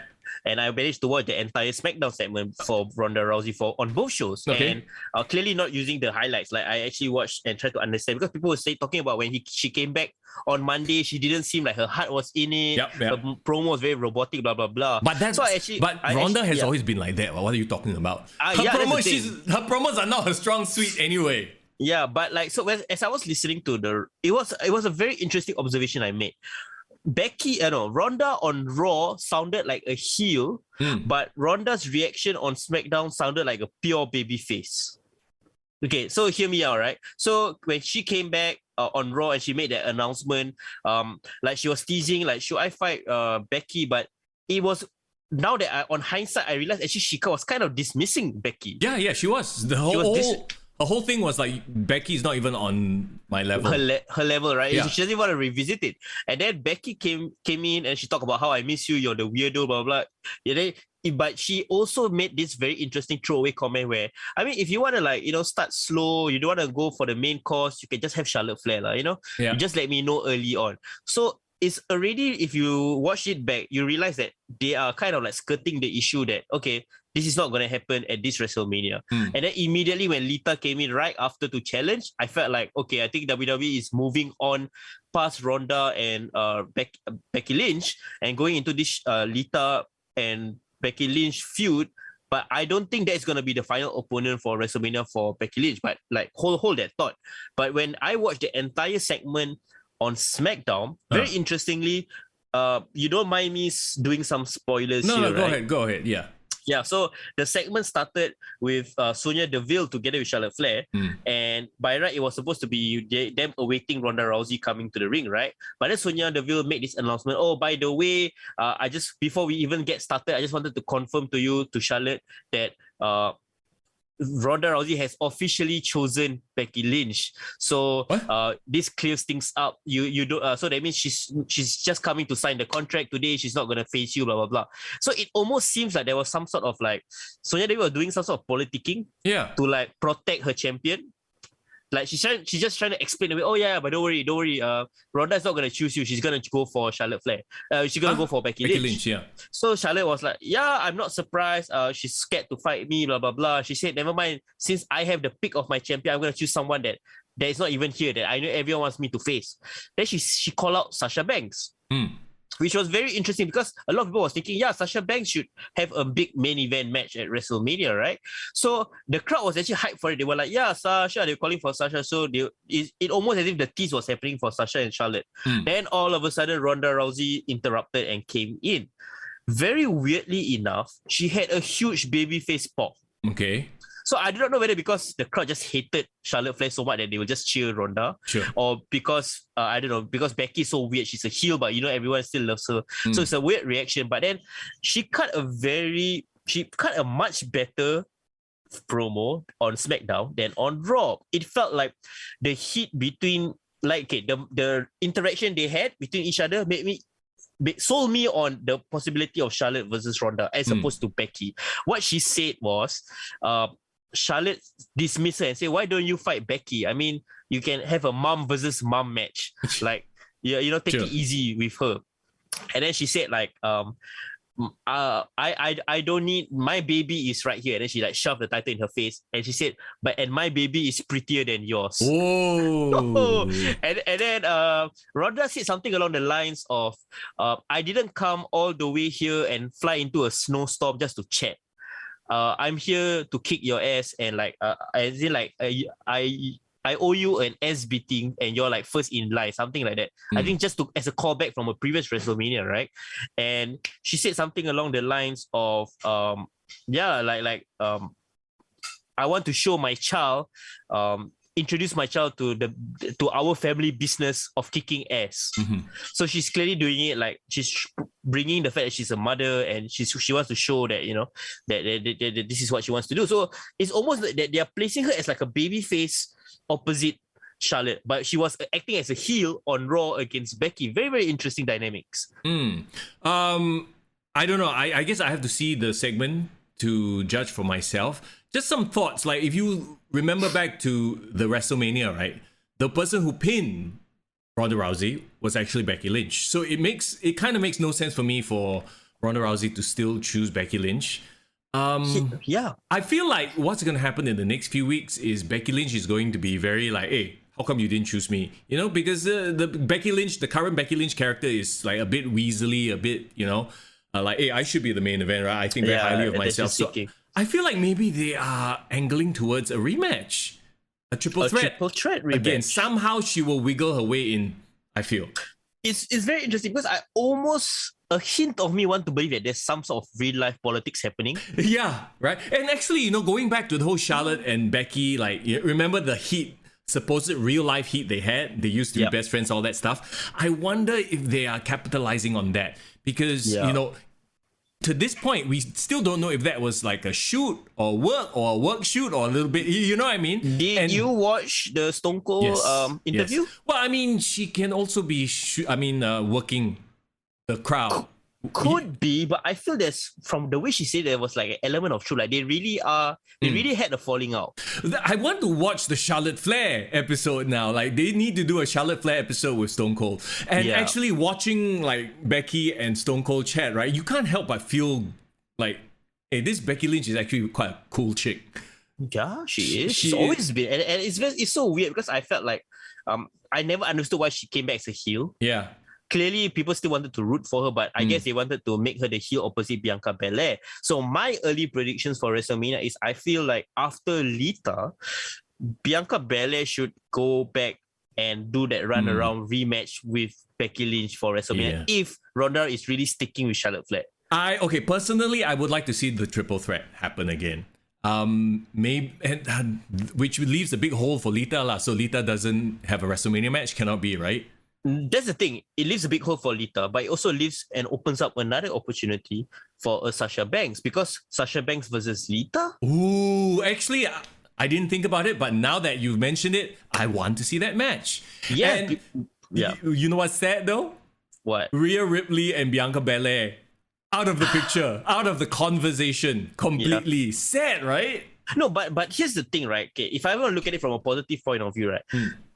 And I managed to watch the entire SmackDown segment for Ronda Rousey on both shows. Okay. And clearly not using the highlights. Like I actually watched and tried to understand because people were talking about when she came back on Monday, she didn't seem like her heart was in it. Yep. Her promo was very robotic, blah, blah, blah. But Ronda has always been like that. What are you talking about? Her promos are not her strong suit anyway. Yeah, but like so as I was listening to it was a very interesting observation I made. Ronda on Raw sounded like a heel, but Ronda's reaction on SmackDown sounded like a pure baby face. Okay, so hear me out, right? So when she came back on Raw and she made that announcement, like she was teasing, like, should I fight Becky? But it was now that on hindsight, I realized actually Shika was kind of dismissing Becky. Yeah, she was. The whole thing was like Becky's not even on my level. Her level, right? Yeah. She doesn't want to revisit it. And then Becky came in and she talked about how I miss you, you're the weirdo, blah, blah. But she also made this very interesting throwaway comment where, I mean, if you want to start slow, you don't want to go for the main course, you can just have Charlotte Flair, You just let me know early on. So it's already, if you watch it back, you realize that they are kind of like skirting the issue that, okay, this is not going to happen at this WrestleMania. And then immediately when Lita came in right after to challenge, I felt like, okay, I think WWE is moving on past Ronda and Becky Lynch and going into this Lita and Becky Lynch feud. But I don't think that's going to be the final opponent for WrestleMania for Becky Lynch. But like, hold that thought. But when I watched the entire segment on SmackDown, very interestingly, you don't mind me doing some spoilers here, No, right? go ahead. Yeah, so the segment started with Sonya Deville together with Charlotte Flair, and by right, it was supposed to be them awaiting Ronda Rousey coming to the ring, right? But then Sonya Deville made this announcement, oh, by the way, before we even get started, I just wanted to confirm to you, to Charlotte, that Ronda Rousey has officially chosen Becky Lynch. So this clears things up. You don't. So that means she's just coming to sign the contract today. She's not gonna face you. Blah blah blah. So it almost seems like there was some sort of like Sonya Deville was doing some sort of politicking. Yeah. To like protect her champion. Like she's just trying to explain away. Oh yeah, but don't worry. Ronda is not gonna choose you. She's gonna go for Charlotte Flair. She's gonna go for Becky Lynch. Yeah. So Charlotte was like, yeah, I'm not surprised. She's scared to fight me. Blah blah blah. She said, never mind. Since I have the pick of my champion, I'm gonna choose someone that is not even here. That I know everyone wants me to face. Then she called out Sasha Banks. Which was very interesting because a lot of people was thinking, yeah, Sasha Banks should have a big main event match at WrestleMania, right? So the crowd was actually hyped for it. They were like, yeah, Sasha, they're calling for Sasha. So it almost as if the tease was happening for Sasha and Charlotte. Then all of a sudden, Ronda Rousey interrupted and came in. Very weirdly enough, she had a huge babyface pop. Okay. So I do not know whether because the crowd just hated Charlotte Flair so much that they will just cheer Ronda, or because I don't know, because Becky's so weird, she's a heel, but everyone still loves her. So it's a weird reaction. But then she cut a much better promo on SmackDown than on Raw. It felt like the heat between the interaction they had between each other sold me on the possibility of Charlotte versus Ronda as opposed to Becky. What she said was, Charlotte dismissed her and said, why don't you fight Becky? I mean, you can have a mom versus mom match. Like, take it easy with her. And then she said I don't need, my baby is right here. And then she shoved the title in her face. And she said, and my baby is prettier than yours. Oh. and then Ronda said something along the lines of, I didn't come all the way here and fly into a snowstorm just to chat. I'm here to kick your ass and I owe you an ass beating and you're first in line, something like that. I think just as a callback from a previous WrestleMania, right? And she said something along the lines of, I want to show my child, introduce my child to our family business of kicking ass. So she's clearly doing it she's bringing the fact that she's a mother and she wants to show that that this is what she wants to do. So it's almost like that they are placing her as a baby face opposite Charlotte, but she was acting as a heel on Raw against Becky. Very, very interesting dynamics. I don't know. I guess I have to see the segment to judge for myself. Just some thoughts. If you remember back to the WrestleMania, right? The person who pinned Ronda Rousey was actually Becky Lynch. So it kind of makes no sense for me for Ronda Rousey to still choose Becky Lynch. Yeah. I feel like what's going to happen in the next few weeks is Becky Lynch is going to be very hey, how come you didn't choose me? Because the current Becky Lynch character is a bit weaselly, a bit, hey, I should be the main event, right? I think very highly of myself. So I feel like maybe they are angling towards a rematch. A triple A threat. triple threat rematch. Again, somehow she will wiggle her way in, I feel. It's very interesting because I almost a hint of me want to believe that there's some sort of real life politics happening. Yeah, right. And actually, going back to the whole Charlotte and Becky, like, remember the heat, supposed real life heat they had? They used to be Yep. best friends, all that stuff. I wonder if they are capitalizing on that because, Yeah. to this point, we still don't know if that was like a shoot or a work shoot or a little bit, you know what I mean? Did you watch the Stone Cold interview? Yes. Well, I mean, she can also be, working the crowd. Could be, but I feel there's from the way she said there was like an element of truth. Like they really had a falling out. I want to watch the Charlotte Flair episode now. Like they need to do a Charlotte Flair episode with Stone Cold. And Yeah. actually watching like Becky and Stone Cold chat, right? You can't help but feel like, hey, this Becky Lynch is actually quite a cool chick. Yeah, she is. She She's is. always been, and it's so weird because I felt like I never understood why she came back as a heel. Yeah. Clearly, people still wanted to root for her, but I guess they wanted to make her the heel opposite Bianca Belair. So my early predictions for WrestleMania is I feel like after Lita, Bianca Belair should go back and do that run around rematch with Becky Lynch for WrestleMania if Ronda is really sticking with Charlotte Flair. Personally, I would like to see the triple threat happen again. Maybe, which leaves a big hole for Lita lah. So Lita doesn't have a WrestleMania match, cannot be, right? That's the thing. It leaves a big hole for Lita, but it also leaves and opens up another opportunity for a Sasha Banks because Sasha Banks versus Lita. Ooh, actually, I didn't think about it, but now that you've mentioned it, I want to see that match. Yeah, And yeah. You know what's sad though? What? Rhea Ripley and Bianca Belair out of the picture, out of the conversation completely. Sad, right? No, but here's the thing, right? Okay, if I want to look at it from a positive point of view, right,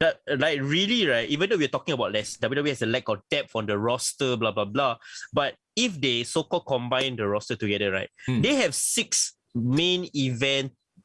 that like really, right, even though we're talking about less, WWE has a lack of depth on the roster, blah blah blah. But if they so-called combine the roster together, right, they have 6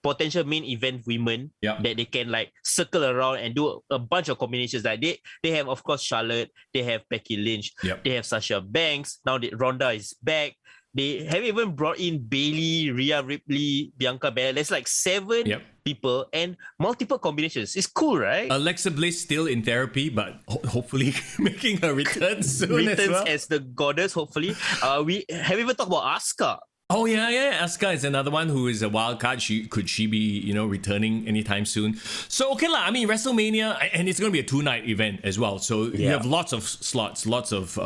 potential main event women that they can like circle around and do a bunch of combinations. Like they have, of course, Charlotte, they have Becky Lynch, they have Sasha Banks. Now Ronda is back. They have even brought in Bailey, Rhea Ripley, Bianca Belair. There's like 7 people and multiple combinations. It's cool, right? Alexa Bliss still in therapy, but hopefully making her return soon as Returns well. as the goddess, hopefully. We have even talked about Asuka. Oh yeah. Asuka is another one who is a wild card. Could she be, returning anytime soon? So okay lah. I mean WrestleMania, and it's going to be a 2-night event as well. So you have lots of slots, lots of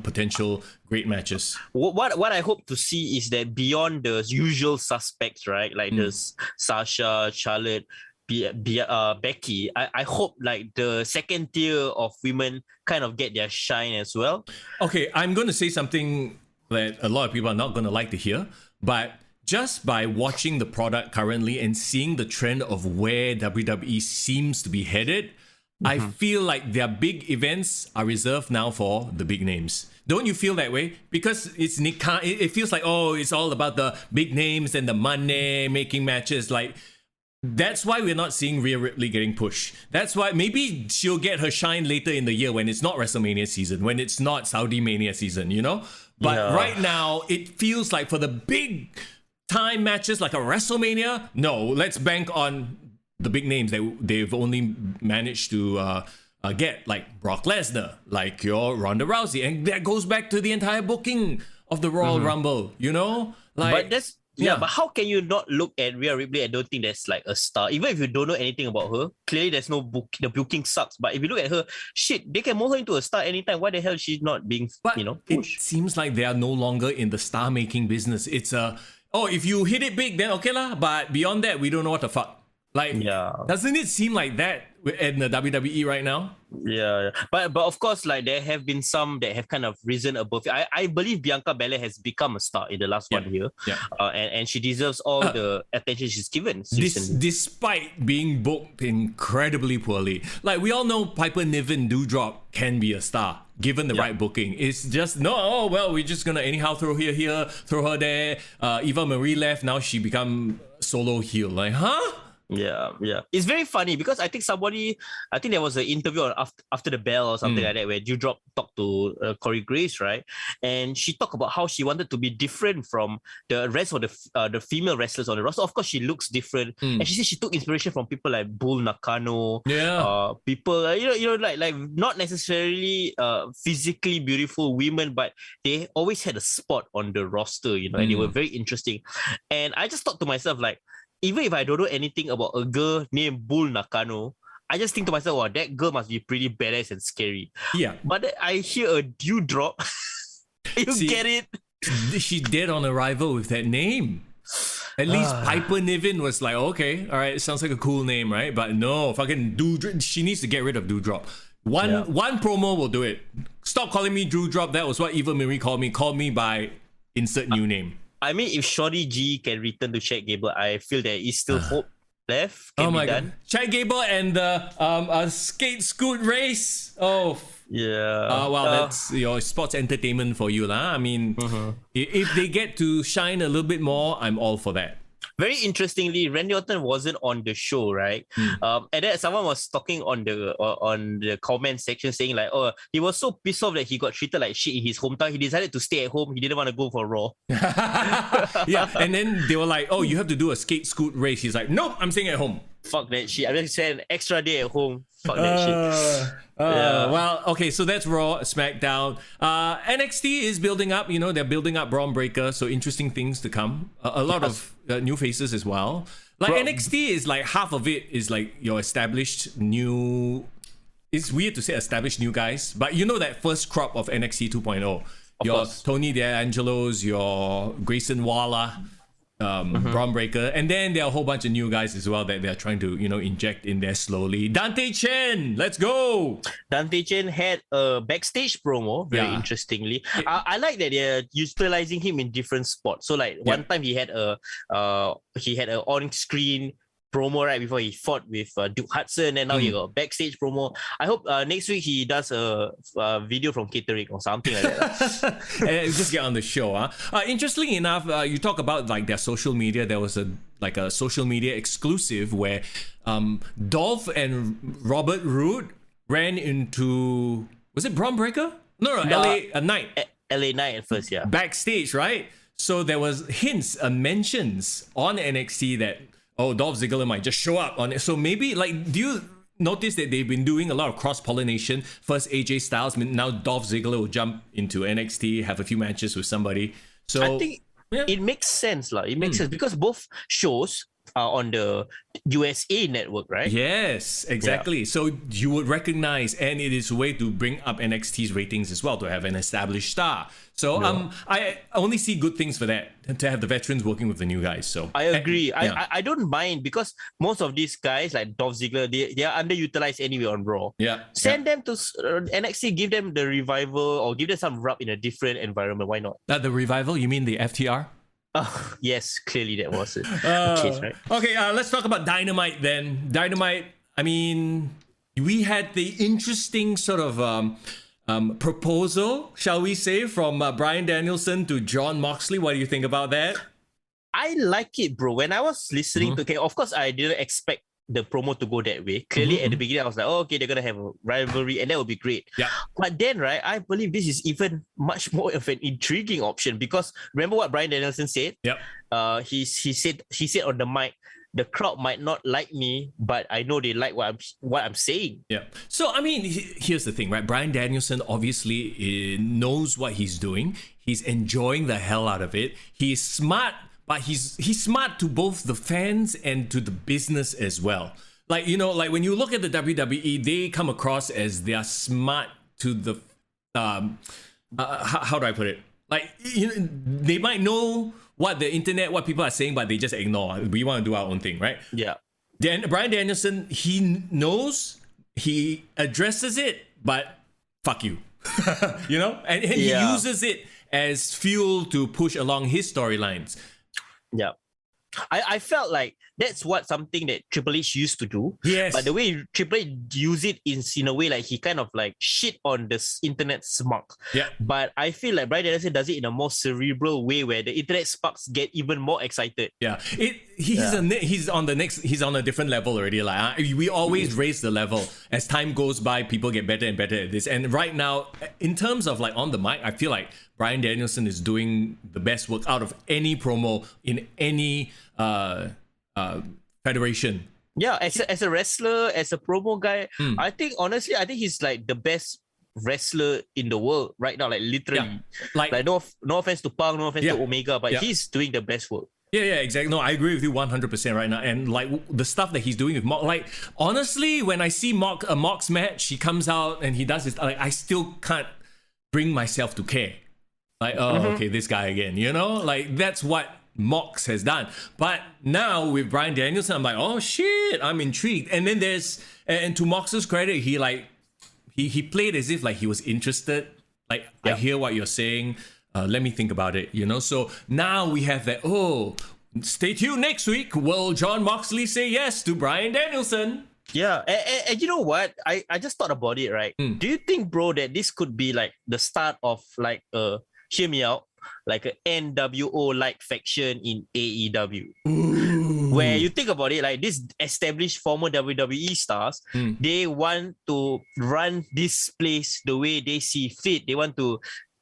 potential great matches. What I hope to see is that beyond the usual suspects, right? Like the Sasha, Charlotte, Becky. I hope like the second tier of women kind of get their shine as well. Okay, I'm going to say something that a lot of people are not going to like to hear, but just by watching the product currently and seeing the trend of where WWE seems to be headed, I feel like their big events are reserved now for the big names. Don't you feel that way? Because it feels like, it's all about the big names and the money making matches. Like, that's why we're not seeing Rhea Ripley getting pushed. That's why maybe she'll get her shine later in the year when it's not WrestleMania season, when it's not Saudi Mania season, But right now, it feels like for the big time matches like a WrestleMania, no, let's bank on the big names that they've only managed to get, like Brock Lesnar, like your Ronda Rousey. And that goes back to the entire booking of the Royal Rumble, But that's... Yeah, but how can you not look at Rhea Ripley and don't think there's like a star? Even if you don't know anything about her, clearly there's no book. The booking sucks. But if you look at her, shit, they can mold her into a star anytime. Why the hell is she not being, it pushed? seems like they are no longer in the star making business. It's if you hit it big, then okay lah. But beyond that, we don't know what the fuck. Like, doesn't it seem like that in the WWE right now? Yeah. But of course, like there have been some that have kind of risen above. I believe Bianca Belair has become a star in the last 1 year. Yeah. And she deserves all the attention she's given. Despite being booked incredibly poorly. Like, we all know Piper Niven Doudrop can be a star given the right booking. It's just, we're just going to anyhow throw her here, throw her there. Eva Marie left, now she become solo heel. Like, huh? Yeah. It's very funny because I think there was an interview on after the bell or something like that where Dewdrop talked to Corey Grace, right? And she talked about how she wanted to be different from the rest of the female wrestlers on the roster. Of course, she looks different, and she said she took inspiration from people like Bull Nakano, people like not necessarily physically beautiful women, but they always had a spot on the roster, and they were very interesting. And I just thought to myself, like, even if I don't know anything about a girl named Bull Nakano, I just think to myself, wow, that girl must be pretty badass and scary. Yeah. But then I hear a Dewdrop. Get it? She dead on arrival with that name. At least Piper Niven was like, okay, all right, it sounds like a cool name, right? But no, fucking Dewdrop. She needs to get rid of Dewdrop. One promo will do it. Stop calling me Dewdrop. That was what Eva Marie called me. Call me by insert new name. I mean, if Shorty G can return to Chad Gable, I feel there is still hope left. Can be done. God. Chad Gable and the skate scoot race. Oh. Yeah. That's your sports entertainment for you, lah. I mean, if they get to shine a little bit more, I'm all for that. Very interestingly, Randy Orton wasn't on the show, right? And then someone was talking on the comment section saying like, oh, he was so pissed off that he got treated like shit in his hometown. He decided to stay at home. He didn't want to go for Raw. Yeah, and then they were like, oh, you have to do a skate scoot race. He's like, nope, I'm staying at home. Fuck that shit. I'm just saying an extra day at home. Fuck that shit. Well, okay, so that's Raw, SmackDown. NXT is building up. They're building up Braun Breaker, so interesting things to come. A lot of new faces as well. Like NXT is like half of it is like your established new. It's weird to say established new guys, but that first crop of NXT 2.0. Your Tony D'Angelo's, your Grayson Waller. Braun Breaker, and then there are a whole bunch of new guys as well that they're trying to inject in there slowly. Dante Chen, let's go. Dante Chen had a backstage promo, very interestingly. I like that they're utilizing him in different spots. So like one time he had a on-screen promo right before he fought with Duke Hudson, and now he got a backstage promo. I hope next week he does a video from catering or something like that. And just get on the show. Interestingly enough, you talk about like their social media. There was a social media exclusive where Dolph and Robert Roode ran into, was it Braun Breaker? No, LA Knight. LA Knight at first, yeah. Backstage, right? So there was hints and mentions on NXT that Dolph Ziggler might just show up on it. So maybe, like, do you notice that they've been doing a lot of cross-pollination? First AJ Styles, now Dolph Ziggler will jump into NXT, have a few matches with somebody. So I think it makes sense, lah. It makes sense because both shows are on the USA network, right? Yes, exactly. Yeah. So you would recognize, and it is a way to bring up NXT's ratings as well, to have an established star. So I only see good things for that, to have the veterans working with the new guys. So I agree. I don't mind because most of these guys like Dolph Ziggler, they are underutilized anyway on Raw. Yeah. Send them to NXT, give them the revival or give them some rub in a different environment. Why not? The revival? You mean the FTR? Yes, clearly that was it. Case, right? Okay, let's talk about Dynamite then. Dynamite, I mean, we had the interesting sort of proposal, shall we say, from Bryan Danielson to Jon Moxley. What do you think about that? I like it, bro. When I was listening to, of course, I didn't expect the promo to go that way. Clearly, at the beginning, I was like, okay, they're gonna have a rivalry, and that would be great. Yeah. But then, right, I believe this is even much more of an intriguing option because remember what Bryan Danielson said? Yep. He said on the mic, the crowd might not like me, but I know they like what I'm saying. Yeah. So I mean, here's the thing, right? Bryan Danielson obviously knows what he's doing. He's enjoying the hell out of it. He's smart. But he's smart to both the fans and to the business as well. Like, like when you look at the WWE, they come across as they are smart to the, how do I put it? Like, they might know what the internet, what people are saying, but they just ignore. We want to do our own thing, right? Yeah. Then Bryan Danielson, he knows, he addresses it, but fuck you. And he uses it as fuel to push along his storylines. Yeah. I felt like that's something that Triple H used to do. Yes. But the way Triple H use it is in a way like he kind of like shit on this internet smug. Yeah. But I feel like Bryan Danielson does it in a more cerebral way where the internet sparks get even more excited. Yeah. he's on a different level already. Like we always raise the level as time goes by. People get better and better at this. And right now, in terms of like on the mic, I feel like Bryan Danielson is doing the best work out of any promo in any federation. Yeah, as a wrestler, as a promo guy, I think honestly, he's like the best wrestler in the world right now. Like literally, like no offense to Punk, no offense to Omega, but he's doing the best work. Yeah, exactly. No, I agree with you 100% right now. And like the stuff that he's doing with Mox, like honestly, when I see a Mox match, he comes out and he does this, like I still can't bring myself to care. Like, okay, this guy again, you know? Like that's what Mox has done. But now with Bryan Danielson, I'm like, oh shit, I'm intrigued. And then and to Mox's credit, he played as if like he was interested. Like, I hear what you're saying. Let me think about it, you know? So now we have that, stay tuned next week. Will Jon Moxley say yes to Bryan Danielson? Yeah, and you know what? I just thought about it, right? Do you think, bro, that this could be like the start of like hear me out, like a NWO-like faction in AEW? Where you think about it, like this established former WWE stars, they want to run this place the way they see fit. They want to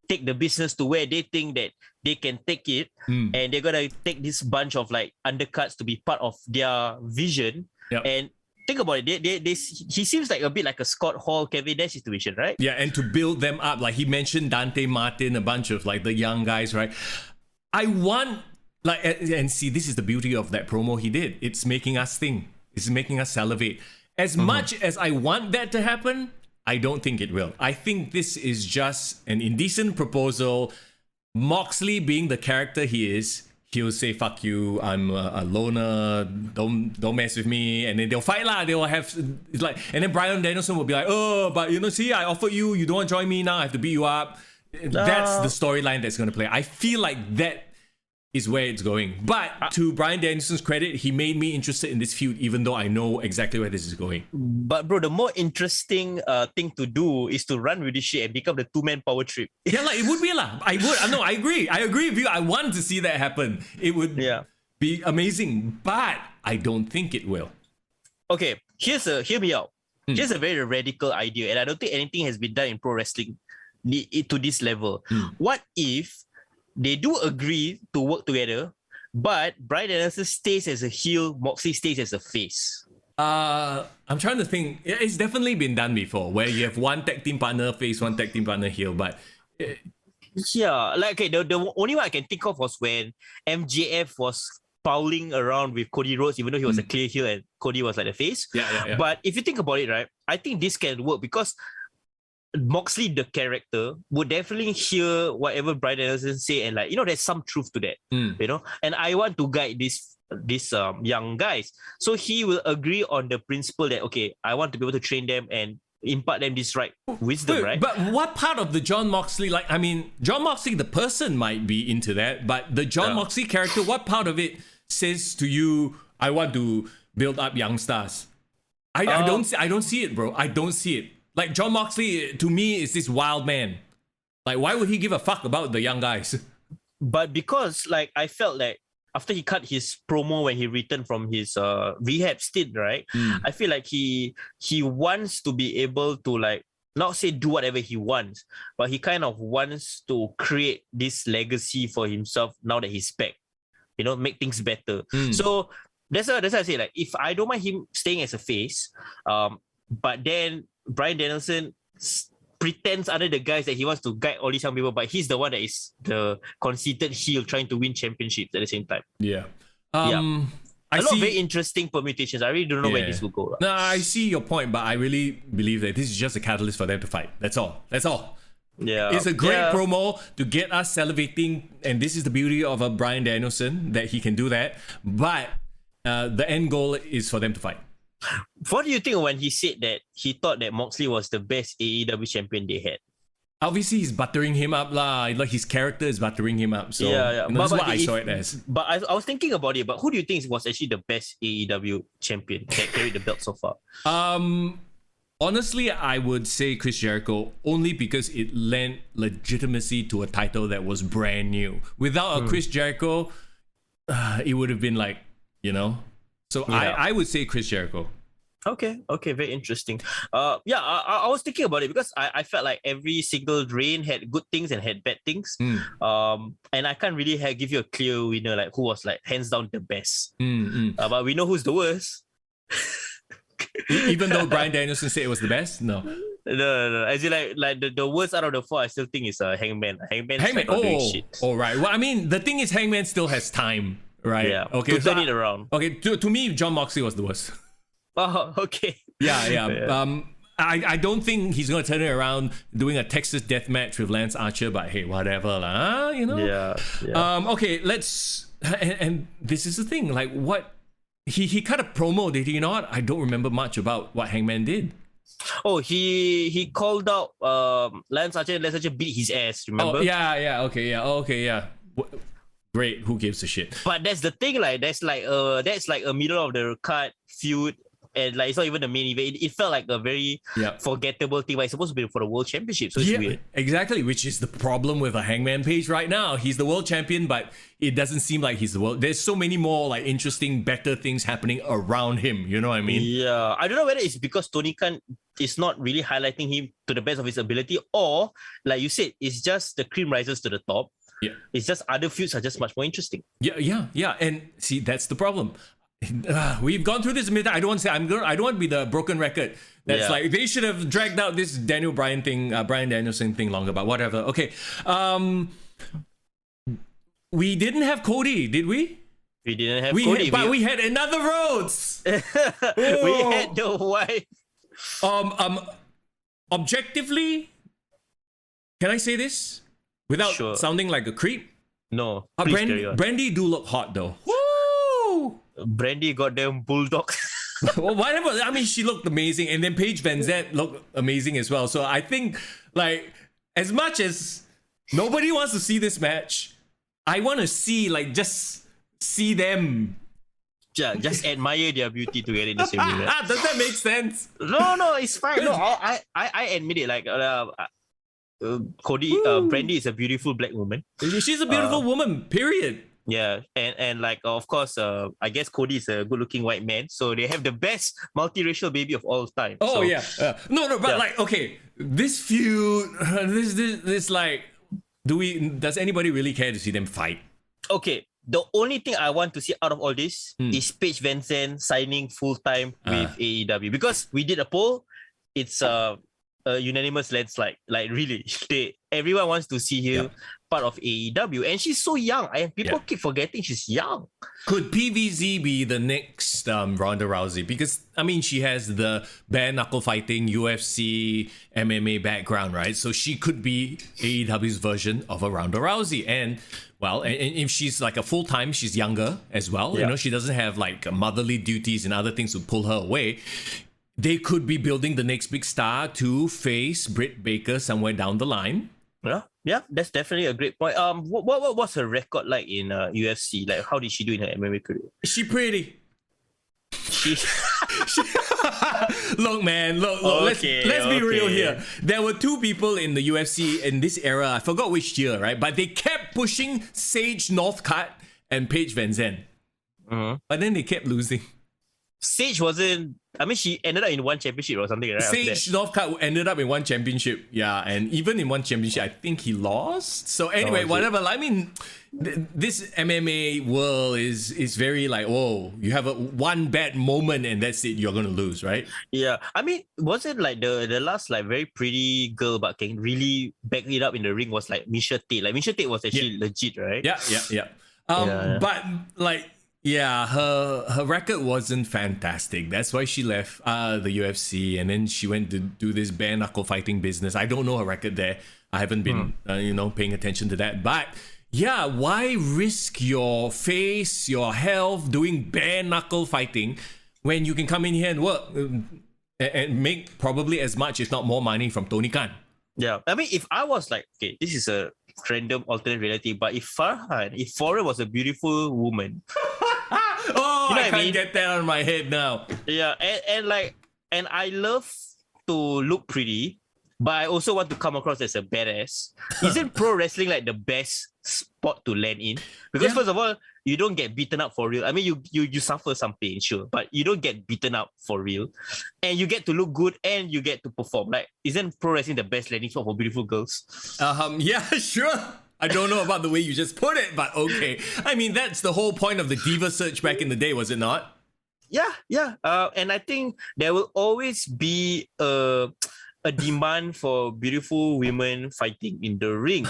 take the business to where they think that they can take it, and they're gonna take this bunch of like undercuts to be part of their vision. And think about it, he seems like a bit like a Scott Hall, Kevin Nash situation, right? Yeah, and to build them up, like he mentioned Dante Martin, a bunch of like the young guys, right? I want like, and see, this is the beauty of that promo he did. It's making us think. It's making us salivate. As much as I want that to happen, I don't think it will. I think this is just an indecent proposal. Moxley being the character he is, he'll say, fuck you, I'm a loner, don't mess with me, and then they'll fight lah. They will have like, and then Bryan Danielson will be like, oh, but you know, see, I offered you don't want to join me now, I have to beat you up. That's the storyline that's going to play. I feel like that is where it's going. But to Bryan Danielson's credit, he made me interested in this feud, even though I know exactly where this is going. But bro, the more interesting thing to do is to run with this shit and become the two-man power trip. Yeah, like it would be lah. I agree. I agree with you. I want to see that happen. It would be amazing, but I don't think it will. Okay, hear me out. Here's a very radical idea, and I don't think anything has been done in pro wrestling to this level. What if they do agree to work together, but Bryan Danielson stays as a heel, Moxley stays as a face? I'm trying to think. It's definitely been done before, where you have one tag team partner face, one tag team partner heel. But yeah, like okay, the only one I can think of was when MJF was prowling around with Cody Rhodes, even though he was a clear heel and Cody was like the face. Yeah. But if you think about it, right, I think this can work because Moxley, the character, would definitely hear whatever Bryan Danielson say, and like, you know, there's some truth to that, you know. And I want to guide these young guys, so he will agree on the principle that okay, I want to be able to train them and impart them this right wisdom, right? But what part of the Jon Moxley, like, I mean, Jon Moxley, the person might be into that, but the Jon Moxley character, what part of it says to you, I want to build up young stars? I don't see it, bro. I don't see it. Like, Jon Moxley, to me, is this wild man. Like, why would he give a fuck about the young guys? But because, like, I felt like after he cut his promo when he returned from his rehab stint, right? I feel like he wants to be able to, like, not say do whatever he wants, but he kind of wants to create this legacy for himself now that he's back. You know, make things better. So that's why I say, like, if I don't mind him staying as a face, but then Bryan Danielson pretends under the guise that he wants to guide all these young people, but he's the one that is the conceited heel trying to win championships at the same time. Yeah. A lot of very interesting permutations. I really don't know where this will go. No, I see your point, but I really believe that this is just a catalyst for them to fight. That's all. Yeah. It's a great promo to get us salivating, and this is the beauty of a Bryan Danielson, that he can do that. But the end goal is for them to fight. What do you think when he said that he thought that Moxley was the best AEW champion they had? Obviously, he's buttering him up lah. Like, his character is buttering him up. So yeah. You know, that's what I saw it as. But I was thinking about it. But who do you think was actually the best AEW champion that carried the belt so far? Honestly, I would say Chris Jericho, only because it lent legitimacy to a title that was brand new. Without a Chris Jericho, it would have been like you know. So Yeah. I would say Chris Jericho. Okay, very interesting. Yeah, I was thinking about it because I felt like every single reign had good things and had bad things. And I can't really give you a clear winner, like who was like hands down the best. But we know who's the worst. Even though Bryan Danielson said it was the best, no. No. As in like the worst out of the four, I still think is Hangman. Hangman's like not doing shit. Oh, right. Well, I mean, the thing is, Hangman still has time, right? Yeah. Okay. To turn it around. Okay. To me, John Moxley was the worst. Oh, okay. Yeah. I don't think he's gonna turn it around doing a Texas death match with Lance Archer, but hey, whatever lah, you know. Yeah. Okay, let's and this is the thing. Like, what he cut a promo, did he not? I don't remember much about what Hangman did. Oh, he called out Lance Archer, and Lance Archer beat his ass. Remember? Oh yeah. Great. Who gives a shit? But that's the thing, like that's like a middle of the card feud, and like it's not even the main event. It felt like a very forgettable thing. But it's supposed to be for the world championship, so it's weird. Exactly, which is the problem with a Hangman Page right now. He's the world champion, but it doesn't seem like he's the world. There's so many more like interesting, better things happening around him. You know what I mean? Yeah, I don't know whether it's because Tony Khan is not really highlighting him to the best of his ability, or like you said, it's just the cream rises to the top. Yeah, it's just other feuds are just much more interesting. Yeah. And see, that's the problem. We've gone through this. I don't want to say I don't want to be the broken record. That's like they should have dragged out this Bryan Danielson thing longer. But whatever. Okay. We didn't have Cody, did we? We didn't have Cody, but we had another Rhodes. We had the wife. Objectively, can I say this without sounding like a creep? No. Please Brandy do look hot though. Woo! Brandy goddamn bulldog. Well, whatever. I mean, she looked amazing, and then Paige Van Zandt looked amazing as well. So I think, like, as much as nobody wants to see this match, I want to see, like, just see them. Just admire their beauty together in the same room. Does that make sense? No, it's fine. No, I admit it. Like, Brandy is a beautiful black woman. She's a beautiful woman. Period. Yeah, and like of course, I guess Cody is a good-looking white man, so they have the best multiracial baby of all time. Oh so, yeah, no, but like okay, this feud, this like, does anybody really care to see them fight? Okay, the only thing I want to see out of all this is Paige Van Zandt signing full-time with AEW, because we did a poll. It's a unanimous landslide. Like really, everyone wants to see her part of AEW, and she's so young, and people keep forgetting she's young. Could PVZ be the next Ronda Rousey? Because I mean, she has the bare knuckle fighting, UFC, MMA background, right? So she could be AEW's version of a Ronda Rousey, and well, and if she's like a full time, she's younger as well. You know, she doesn't have like motherly duties and other things to pull her away. They could be building the next big star to face Britt Baker somewhere down the line. Yeah, that's definitely a great point. What was her record like in UFC? Like, how did she do in her MMA career? Is she pretty? Look, man, look. Let's be real here. There were two people in the UFC in this era. I forgot which year, right? But they kept pushing Sage Northcutt and Paige Van Zandt. But then they kept losing. Sage wasn't. I mean, she ended up in one championship or something, right? Sage Northcutt ended up in one championship, and even in one championship, I think he lost. So anyway, whatever. I mean, this MMA world is very like, oh, you have one bad moment and that's it, you're gonna lose, right? Yeah, I mean, was it like the last like very pretty girl but can really back it up in the ring was like Misha Tate. Like Misha Tate was actually legit, right? Yeah. But like. Yeah, her record wasn't fantastic. That's why she left the UFC, and then she went to do this bare knuckle fighting business. I don't know her record there. I haven't been, paying attention to that. But yeah, why risk your face, your health doing bare knuckle fighting when you can come in here and work and make probably as much, if not more, money from Tony Khan? Yeah, I mean, if I was like, okay, this is a random alternate reality, but if Farah was a beautiful woman. Oh, you know I can't get that out of my head now. Yeah, and I love to look pretty, but I also want to come across as a badass. Isn't pro wrestling like the best spot to land in? Because first of all, you don't get beaten up for real. I mean, you suffer some pain, sure, but you don't get beaten up for real, and you get to look good and you get to perform. Like, isn't pro wrestling the best landing spot for beautiful girls? Yeah, sure. I don't know about the way you just put it, but okay. I mean, that's the whole point of the Diva Search back in the day, was it not? Yeah. And I think there will always be a demand for beautiful women fighting in the ring.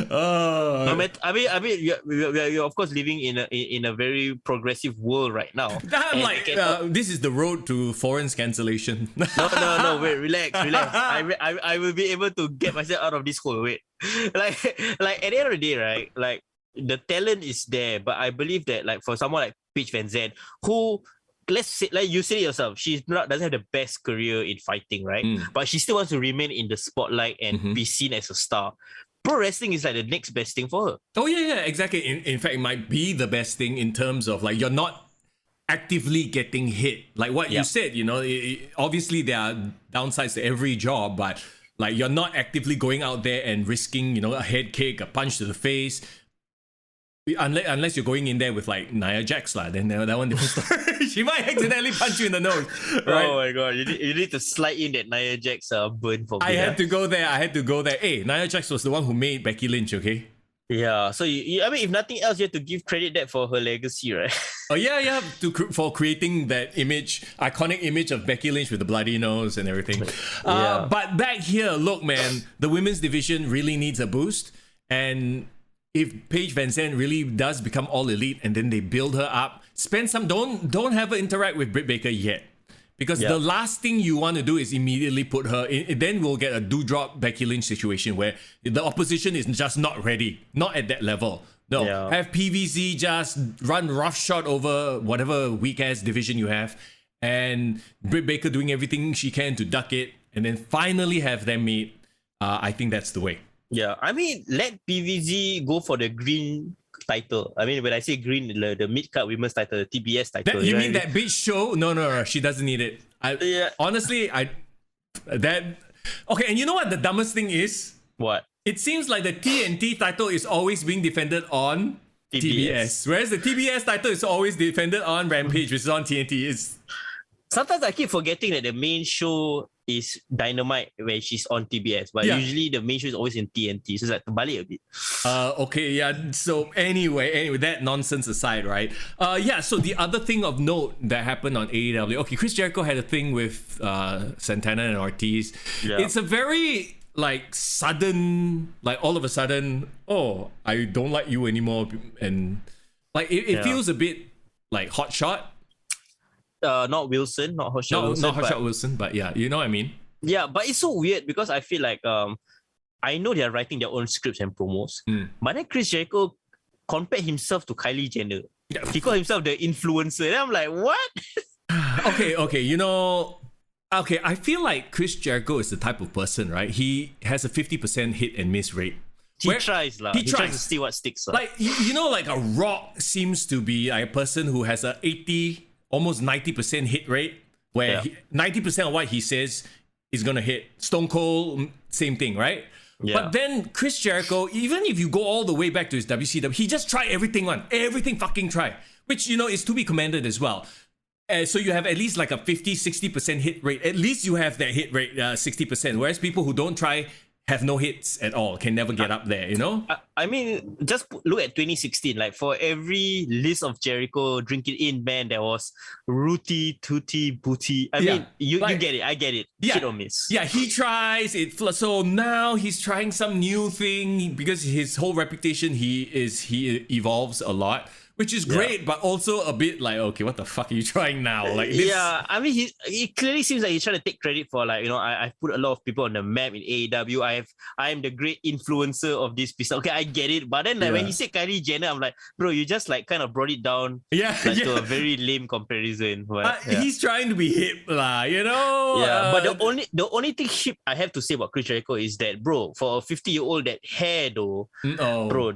No matter, I mean, we're of course living in a very progressive world right now. I'm like, this is the road to foreign cancellation. No, wait, relax. I will be able to get myself out of this hole. Wait, like at the end of the day, right? Like, the talent is there, but I believe that, like, for someone like Paige Van Zandt, who, let's say, like you said it yourself, doesn't have the best career in fighting, right? But she still wants to remain in the spotlight and be seen as a star. Pro wrestling is like the next best thing for her. Oh yeah, exactly. In fact, it might be the best thing in terms of, like, you're not actively getting hit. Like what you said, you know, obviously there are downsides to every job, but like, you're not actively going out there and risking, you know, a head kick, a punch to the face. Unless you're going in there with like Nia Jax, then that one different story. She might accidentally punch you in the nose, right? Oh my god, you need to slide in that Nia Jax burn for me. I had to go there. Hey, Nia Jax was the one who made Becky Lynch, okay? Yeah, so I mean, if nothing else, you have to give credit that for her legacy, right? Oh yeah, for creating that image, iconic image of Becky Lynch with the bloody nose and everything. But back here, look, man, the women's division really needs a boost, and if Paige Van Zandt really does become all elite and then they build her up, don't have her interact with Britt Baker yet. Because the last thing you want to do is immediately put her in. Then we'll get a do-drop Becky Lynch situation where the opposition is just not ready. Not at that level. No, have PVZ just run roughshod over whatever weak-ass division you have, and Britt Baker doing everything she can to duck it, and then finally have them meet. I think that's the way. Yeah, I mean, let PVZ go for the green title. I mean, when I say green, the mid-card women's title, the TBS title. You mean that bitch show? No, she doesn't need it. Honestly, okay, and you know what the dumbest thing is? What? It seems like the TNT title is always being defended on TBS, whereas the TBS title is always defended on Rampage, which is on TNT. Sometimes I keep forgetting that the main show is Dynamite when she's on TBS, but usually the main show is always in TNT, so it's like balik a bit. Okay, yeah. So anyway, that nonsense aside, right? So the other thing of note that happened on AEW, okay, Chris Jericho had a thing with Santana and Ortiz. Yeah. It's a very like sudden, like all of a sudden, oh, I don't like you anymore, and like it feels a bit like Hot Shot. Not Wilson, not Hot Shot Wilson. Not Hot Shot Wilson, but yeah, you know what I mean? Yeah, but it's so weird because I feel like I know they're writing their own scripts and promos, but then Chris Jericho compared himself to Kylie Jenner. Yeah. He called himself the influencer. And I'm like, what? Okay, you know, I feel like Chris Jericho is the type of person, right? He has a 50% hit and miss rate. He tries to see what sticks. Like, you know, like a Rock seems to be like a person who has a 80, almost 90% hit rate, where 90% of what he says is going to hit. Stone Cold, same thing, right? Yeah. But then Chris Jericho, even if you go all the way back to his WCW, he just tried everything fucking try, which, you know, is to be commended as well. So you have at least like a 50-60% hit rate. At least you have that hit rate 60%, whereas people who don't try have no hits at all, can never get up there, you know? I mean, just look at 2016. Like, for every list of Jericho Drink It In band, there was Rooty, Tooty, Booty. I mean, you get it. I get it. Yeah, hit or miss. Yeah, he tries it. So now he's trying some new thing because his whole reputation, he evolves a lot, which is great, but also a bit like, okay, what the fuck are you trying now? Like this. Yeah, I mean, he clearly seems like he's trying to take credit for, like, you know, I've put a lot of people on the map in AEW. I am the great influencer of this business. Okay, I get it. But then like, when he said Kylie Jenner, I'm like, bro, you just like kind of brought it down to a very lame comparison. But, he's trying to be hip, you know? Yeah, but the only thing hip I have to say about Chris Jericho is that, bro, for a 50-year-old, that hair though, bro,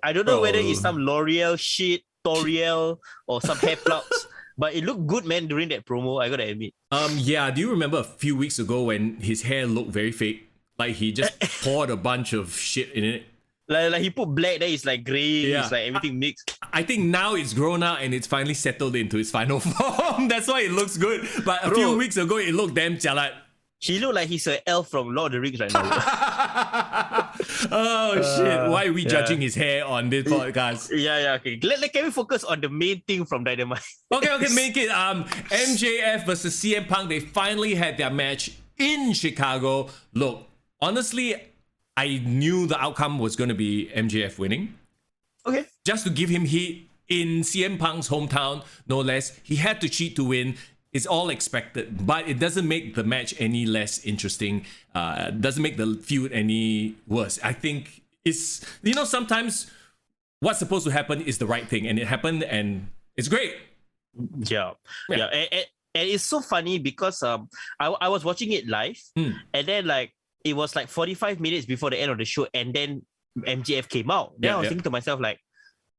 I don't know whether it's some L'Oreal shit, L'Oreal, or some hair plugs. But it looked good, man, during that promo, I gotta admit. Yeah, do you remember a few weeks ago when his hair looked very fake? Like he just poured a bunch of shit in it. Like he put black, then it's like grey, Yeah. it's like everything mixed. I think now it's grown out and it's finally settled into its final form. That's why it looks good. But a few Bro. weeks ago, it looked damn jalat. He look like he's an elf from Lord of the Rings right now. Oh shit! Why are we judging his hair on this podcast? yeah, okay. Can we focus on the main thing from Dynamite? Okay, make it. MJF versus CM Punk. They finally had their match in Chicago. Look, honestly, I knew the outcome was going to be MJF winning. Okay. Just to give him heat in CM Punk's hometown, no less. He had to cheat to win. It's all expected, but it doesn't make the match any less interesting. Doesn't make the feud any worse. I think it's, sometimes what's supposed to happen is the right thing, and it happened, and it's great. Yeah. And it's so funny because I was watching it live, and then like it was like 45 minutes before the end of the show, and then MJF came out. Then I was thinking to myself like,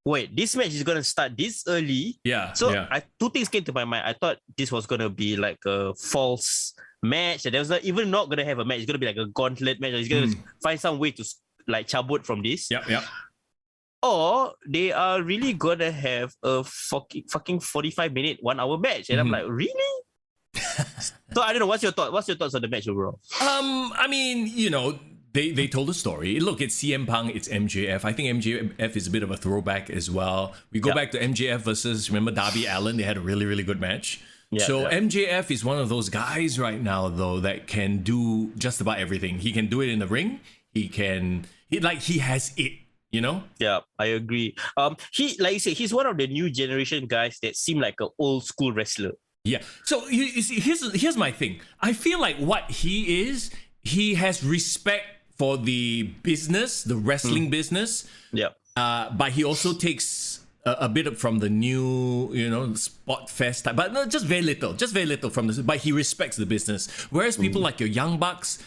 wait, this match is gonna start this early. Yeah. So yeah. two things came to my mind. I thought this was gonna be like a false match, and there was even not gonna have a match. It's gonna be like a gauntlet match. He's gonna find some way to like chabut from this. Yeah. Or they are really gonna have a fucking 45-minute 1 hour match, and I'm like, really? So I don't know. What's your thoughts on the match overall? I mean, They told a story. Look, it's CM Punk, it's MJF. I think MJF is a bit of a throwback as well. We go back to MJF versus, remember, Darby Allin? They had a really, really good match. MJF is one of those guys right now, though, that can do just about everything. He can do it in the ring. He has it, Yeah, I agree. He, like you say, he's one of the new generation guys that seem like an old school wrestler. Yeah. So you see, here's my thing. I feel like what he is, he has respect for the business, the wrestling business. Yeah. But he also takes a bit from the new, spot fest type, but no, just very little from this. But he respects the business. Whereas people like your Young Bucks,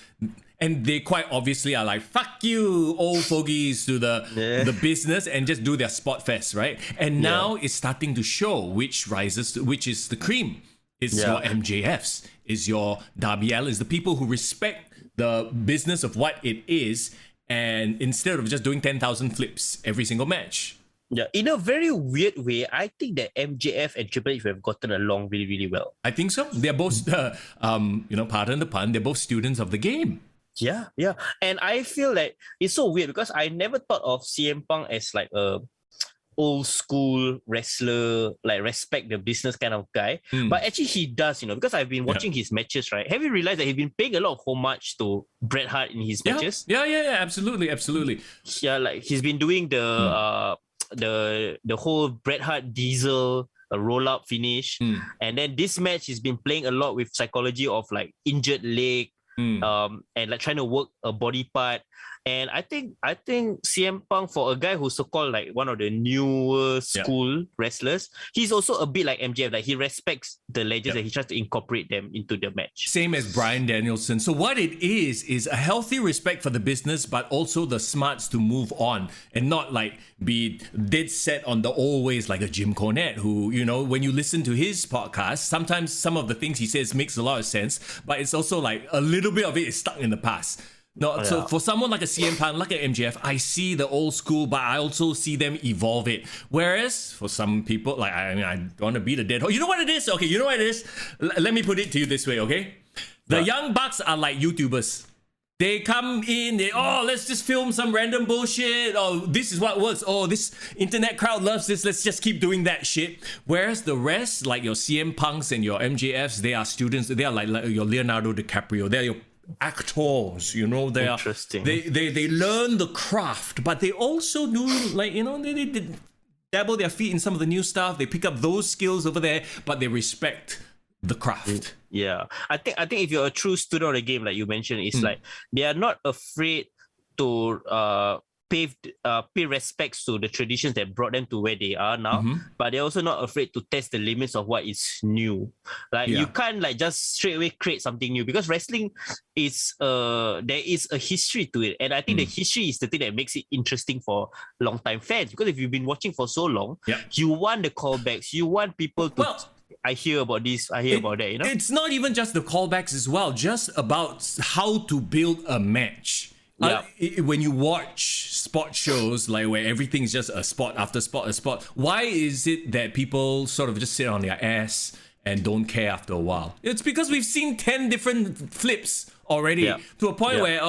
and they quite obviously are like, fuck you, old fogies, to the business and just do their spot fest, right? And now it's starting to show which is the cream. It's your MJFs, is your Darby Allin, is the people who respect the business of what it is, and instead of just doing 10,000 flips every single match. Yeah, in a very weird way, I think that MJF and Triple H have gotten along really, really well. I think so. They're both, pardon the pun, they're both students of the game. Yeah. And I feel like it's so weird because I never thought of CM Punk as like a old school wrestler, like respect the business kind of guy. But actually he does, because I've been watching his matches, right? Have you realized that he's been paying a lot of homage to Bret Hart in his matches? Yeah, absolutely. Yeah, like he's been doing the whole Bret Hart Diesel roll-up finish. And then this match he's been playing a lot with psychology of like injured leg, and like trying to work a body part. And I think CM Punk, for a guy who's so-called like one of the newer school wrestlers, he's also a bit like MJF. Like he respects the legends and he tries to incorporate them into the match. Same as Bryan Danielson. So what it is a healthy respect for the business, but also the smarts to move on and not like be dead set on the old ways like a Jim Cornette, who, when you listen to his podcast, sometimes some of the things he says makes a lot of sense, but it's also like a little bit of it is stuck in the past. No, so for someone like a CM Punk, like an MJF, I see the old school, but I also see them evolve it. Whereas for some people, like, I don't want to beat a dead horse. You know what it is? Okay, you know what it is? Let me put it to you this way, okay? The Young Bucks are like YouTubers. They come in, let's just film some random bullshit. Oh, this is what works. Oh, this internet crowd loves this. Let's just keep doing that shit. Whereas the rest, like your CM Punks and your MJFs, they are students. They are like your Leonardo DiCaprio. They're your actors, they are interesting. They learn the craft, but they also do they dabble their feet in some of the new stuff. They pick up those skills over there, but they respect the craft. Yeah, I think if you're a true student of the game, like you mentioned, it's like they are not afraid to pay respects to the traditions that brought them to where they are now, but they're also not afraid to test the limits of what is new. Like you can't like just straight away create something new, because wrestling is there is a history to it, and I think the history is the thing that makes it interesting for long-time fans. Because if you've been watching for so long, you want the callbacks, you want people to. I hear about this, I hear about that. It's not even just the callbacks as well, just about how to build a match. When you watch sport shows like where everything's just a spot after spot, why is it that people sort of just sit on their ass and don't care after a while? It's because we've seen 10 different flips already to a point where,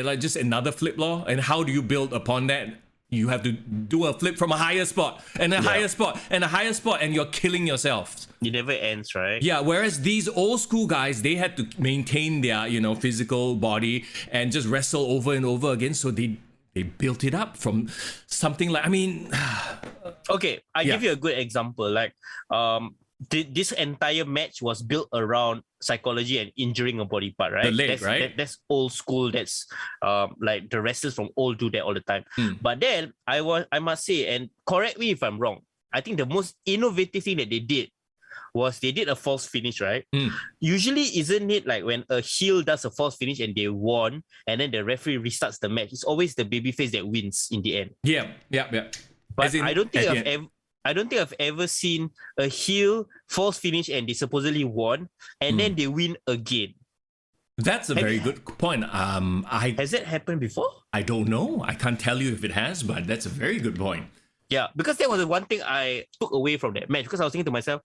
like just another flip law. And how do you build upon that? You have to do a flip from a higher spot and a higher spot and a higher spot, and you're killing yourself. It never ends, right? Yeah, whereas these old school guys, they had to maintain their, physical body and just wrestle over and over again. So they built it up from something like, Okay, I give you a good example. Like, this entire match was built around psychology and injuring a body part, right? The leg, right? That's old school. That's like the wrestlers from old do that all the time. But then I must say, and correct me if I'm wrong, I think the most innovative thing that they did was they did a false finish, right? Usually, isn't it like when a heel does a false finish and they won, and then the referee restarts the match? It's always the babyface that wins in the end. Yeah. But I don't think I've ever seen a heel false finish and they supposedly won, and then they win again. That's a very good point. Has that happened before? I don't know. I can't tell you if it has, but that's a very good point. Yeah, because that was the one thing I took away from that match, because I was thinking to myself,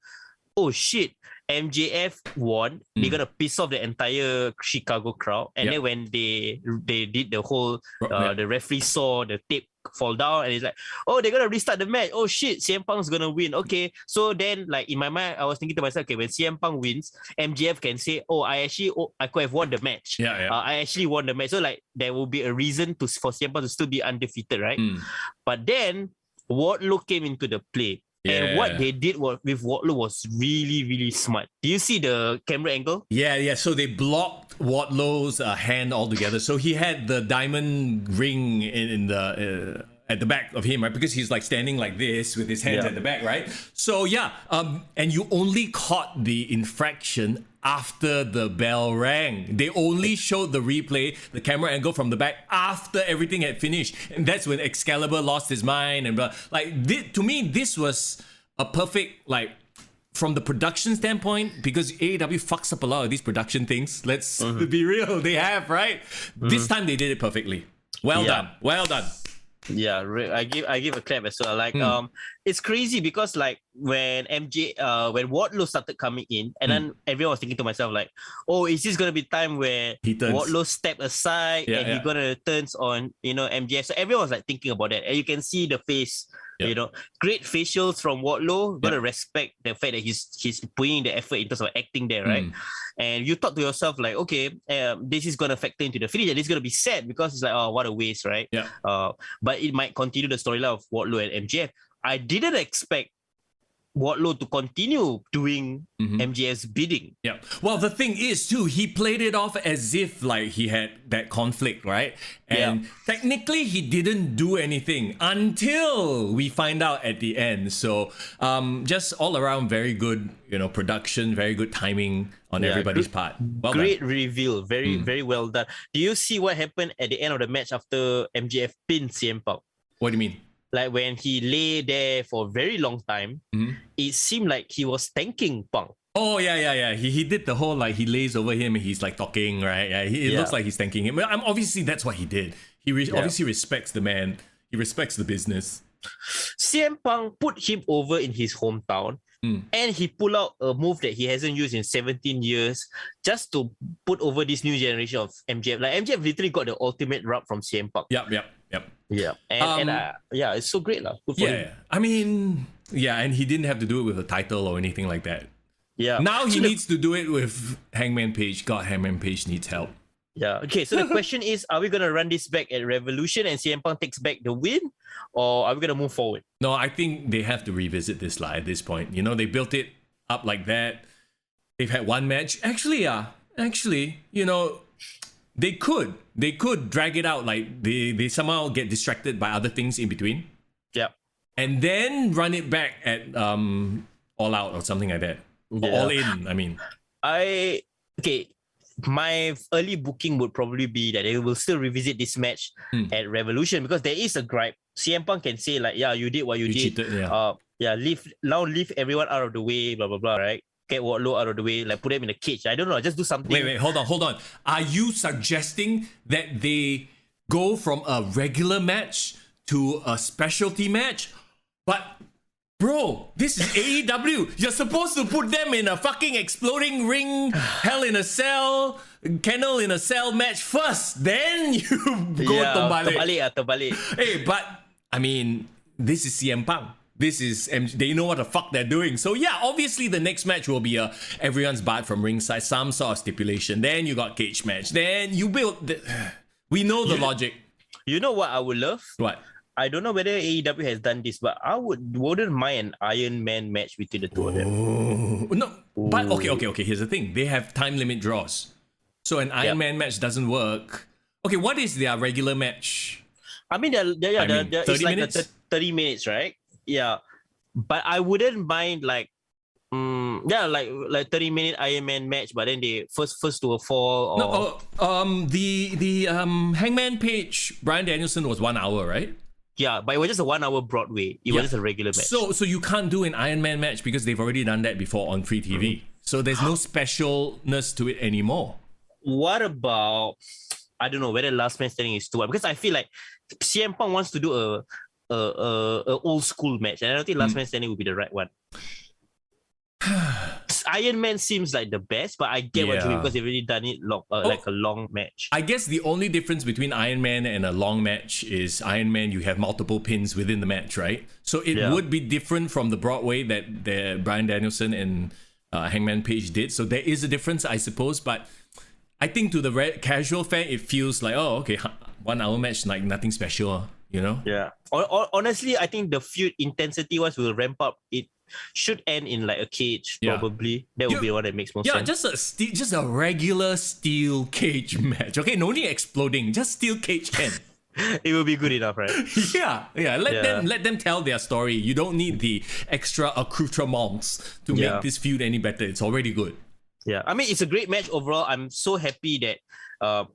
oh shit, MJF won. They're gonna piss off the entire Chicago crowd. And then when they did the whole the referee saw the tape fall down and it's like, oh, they're gonna restart the match. Oh shit, CM Punk's gonna win. Okay. So then like in my mind, I was thinking to myself, okay, when CM Punk wins, MJF can say, oh, I could have won the match. I actually won the match. So like there will be a reason for CM Punk to still be undefeated, right? But then Wardlow came into the play. And what they did with Wardlow was really, really smart. Do you see the camera angle? Yeah. So they blocked Wardlow's hand altogether. So he had the diamond ring in the at the back of him, right? Because he's like standing like this with his hands at the back, right? So and you only caught the infraction after the bell rang. They only showed the replay, the camera angle from the back after everything had finished, and that's when Excalibur lost his mind and blah. Like to me, this was a perfect from the production standpoint, because AEW fucks up a lot of these production things. Let's be real, they have, right? This time they did it perfectly. Well done. Yeah, I give a clap as well. Like, it's crazy because like when when Wardlow started coming in, and then everyone was thinking to myself like, oh, is this gonna be time where Wardlow step aside and he's gonna turns on MJF? So everyone was like thinking about that, and you can see the face. Great facials from Wardlow. Gotta respect the fact that he's putting the effort in terms of acting there, right? And you thought to yourself like, okay, this is gonna factor into the finish, and it's gonna be sad because it's like, oh, what a waste, right? But it might continue the storyline of Wardlow and MJF. I didn't expect Wardlow to continue doing MJF's bidding. Yeah. Well, the thing is too, he played it off as if like he had that conflict, right? And technically he didn't do anything until we find out at the end. So just all around very good, production, very good timing on everybody's part. Well Great done. reveal. Very, very well done. Do you see what happened at the end of the match after MJF pinned CM Punk? What do you mean? Like when he lay there for a very long time, it seemed like he was thanking Punk. Oh, yeah. He did the whole, like, he lays over him and he's, like, talking, right? Yeah, it looks like he's thanking him. Obviously, that's what he did. He obviously respects the man. He respects the business. CM Punk put him over in his hometown, and he pulled out a move that he hasn't used in 17 years just to put over this new generation of MJF. Like, MJF literally got the ultimate rub from CM Punk. Yep. Yeah. And it's so great. Good for him. I mean, and he didn't have to do it with a title or anything like that. Yeah. Now he needs to do it with Hangman Page. God, Hangman Page needs help. Yeah. Okay, so the question is, are we going to run this back at Revolution and CM Punk takes back the win? Or are we going to move forward? No, I think they have to revisit this at this point. They built it up like that. They've had one match. Actually, they could drag it out. Like they somehow get distracted by other things in between. Yeah. And then run it back at All Out or something like that. Yeah. All In, I mean. My early booking would probably be that they will still revisit this match at Revolution, because there is a gripe. CM Punk can say like, yeah, you did what you did. Cheated, yeah. Leave everyone out of the way, blah, blah, blah, right? Get Wardlow out of the way, like put him in a cage. I don't know, just do something. Wait, hold on. Are you suggesting that they go from a regular match to a specialty match, but bro, this is AEW. You're supposed to put them in a fucking exploding ring, hell in a cell, kennel in a cell match first. Then you go terbalik. Terbalik. Hey, but I mean, this is CM Punk. This is they know what the fuck they're doing. So yeah, obviously the next match will be everyone's barred from ringside, some sort of stipulation. Then you got cage match. Then you build. We know the logic. You know what I would love? What? I don't know whether AEW has done this, but I wouldn't mind an Iron Man match between the two of them. No, but okay. Here's the thing: they have time limit draws, so an Iron Man match doesn't work. Okay, what is their regular match? I mean, it's 30 like minutes? 30 minutes, right? Yeah, but I wouldn't mind like 30-minute Iron Man match, but then they first to a fall. Or... the Hangman Page Bryan Danielson was 1 hour, right? Yeah, but it was just a 1 hour Broadway. It was just a regular match. So you can't do an Iron Man match because they've already done that before on free TV. So there's no specialness to it anymore. What about, I don't know whether Last Man Standing is too much, because I feel like CM Punk wants to do a old school match, and I don't think Last Man Standing would be the right one. Iron Man seems like the best, but I get what you mean because they've already done it like a long match. I guess the only difference between Iron Man and a long match is Iron Man, you have multiple pins within the match, right? So it would be different from the Broadway that the Bryan Danielson and Hangman Page did. So there is a difference, I suppose, but I think to the casual fan, it feels like, oh, okay, 1 hour match, like nothing special, you know? Yeah. Honestly, I think the feud intensity-wise will ramp up. It should end in like a cage, probably. That would be the one that makes more sense. Yeah, just a regular steel cage match. Okay, no need exploding, just steel cage can. It will be good enough, right? Yeah. Let them tell their story. You don't need the extra accoutrements to make this feud any better. It's already good. Yeah, I mean, it's a great match overall. I'm so happy that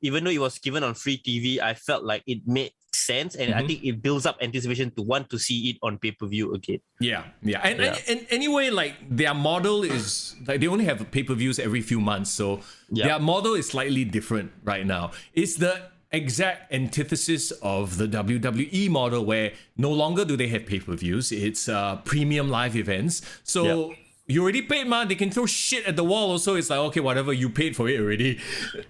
even though it was given on free TV, I felt like it made sense, and I think it builds up anticipation to want to see it on pay-per-view again. And anyway, like their model is like they only have pay-per-views every few months, so their model is slightly different right now. It's the exact antithesis of the WWE model, where no longer do they have pay-per-views. It's premium live events. So you already paid, man. They can throw shit at the wall. Also, it's like, okay, whatever, you paid for it already.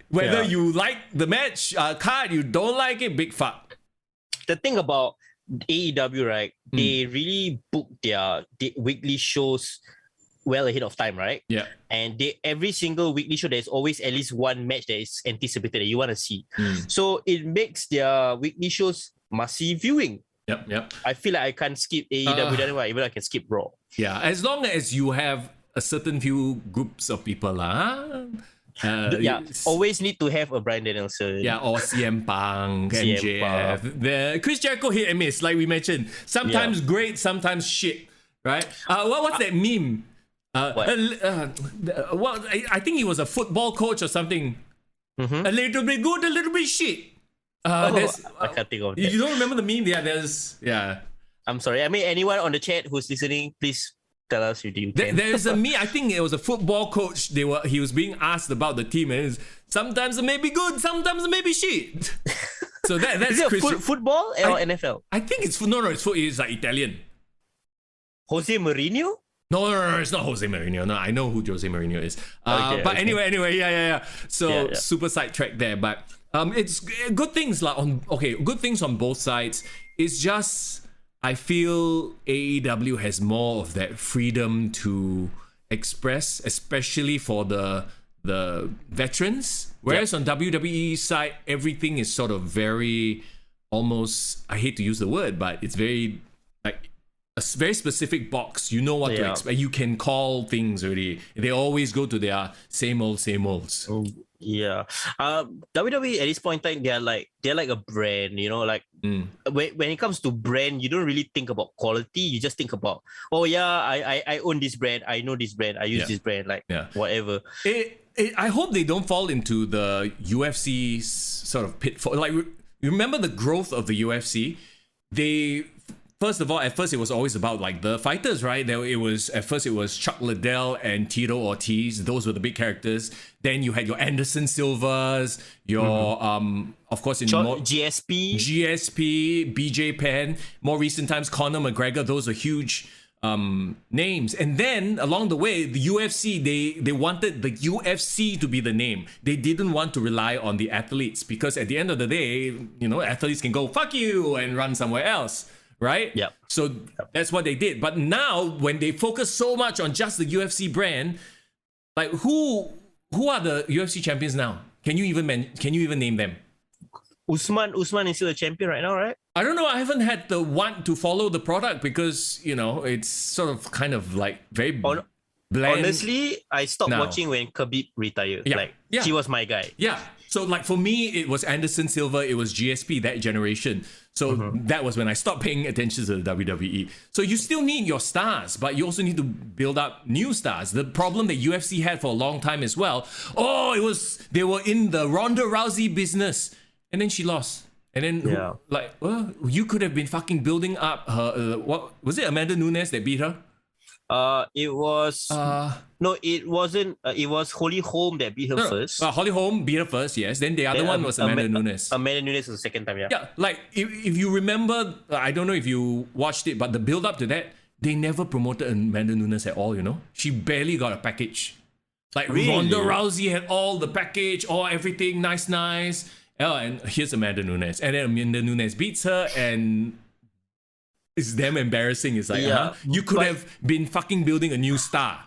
Whether you like the match card, you don't like it, big fuck. The thing about AEW, right? They really book their weekly shows well ahead of time, right? Yeah. And every single weekly show, there's always at least one match that is anticipated that you want to see. So it makes their weekly shows must-see viewing. Yep. I feel like I can't skip AEW anymore, even I can skip Raw. Yeah, as long as you have a certain few groups of people, always need to have a Bryan Danielson. Yeah, or CM Punk, MJF. The Chris Jericho hit and miss, like we mentioned. Sometimes great, sometimes shit. Right? What's that meme? I think he was a football coach or something. A little bit good, a little bit shit. I can't think of that. You don't remember the meme? Yeah. I'm sorry. I mean, anyone on the chat who's listening, please tell us you can. There's a meme. I think it was a football coach. He was being asked about the team, and sometimes it may be good, sometimes it may be shit. So that's is it football or NFL? I think it's it's like Italian. Jose Mourinho? No, it's not Jose Mourinho. No, I know who Jose Mourinho is. Anyway, yeah. So super sidetracked there, but it's good things good things on both sides. It's just I feel AEW has more of that freedom to express, especially for the veterans. Whereas on WWE side, everything is sort of very almost, I hate to use the word, but it's very like a very specific box. You know what to expect. You can call things already. They always go to their same olds. Yeah. WWE at this point in time, they're like a brand, you know, like when it comes to brand, you don't really think about quality. You just think about, I own this brand, I know this brand, I use this brand, whatever. I hope they don't fall into the UFC sort of pitfall. Like, you remember the growth of the UFC? They first of all, at first it was always about like the fighters, right? It was Chuck Liddell and Tito Ortiz. Those were the big characters. Then you had your Anderson Silvas, your of course in more GSP. BJ Penn. More recent times, Conor McGregor. Those are huge names. And then along the way, the UFC, they wanted the UFC to be the name. They didn't want to rely on the athletes, because at the end of the day, you know, athletes can go fuck you and run somewhere else, right? Yep. So that's what they did. But now when they focus so much on just the UFC brand, like who are the UFC champions now? Can you even name them? Usman is still a champion right now, right? I don't know. I haven't had the want to follow the product because, you know, it's sort of kind of like very bland. Honestly, I stopped now. watching when Khabib retired. Yeah. Yeah. He was my guy. Yeah. So like for me, it was Anderson Silva, it was GSP, that generation. So that was when I stopped paying attention to the WWE. So you still need your stars, but you also need to build up new stars. The problem that UFC had for a long time as well. They were in the Ronda Rousey business, and then she lost. And then you could have been fucking building up her. What was it? Amanda Nunes that beat her? It was no, it wasn't. It was Holly Holm that beat her first. Holly Holm beat her first, yes. Then the other one was Amanda Nunes. Amanda Nunes was the second time, yeah. Yeah, like if you remember, I don't know if you watched it, but the build up to that, they never promoted Amanda Nunes at all. You know, she barely got a package. Like Really? Ronda Rousey had all the package, all everything, nice. Oh, and here's Amanda Nunes, and then Amanda Nunes beats her, and it's damn embarrassing. It's like, you could have been fucking building a new star.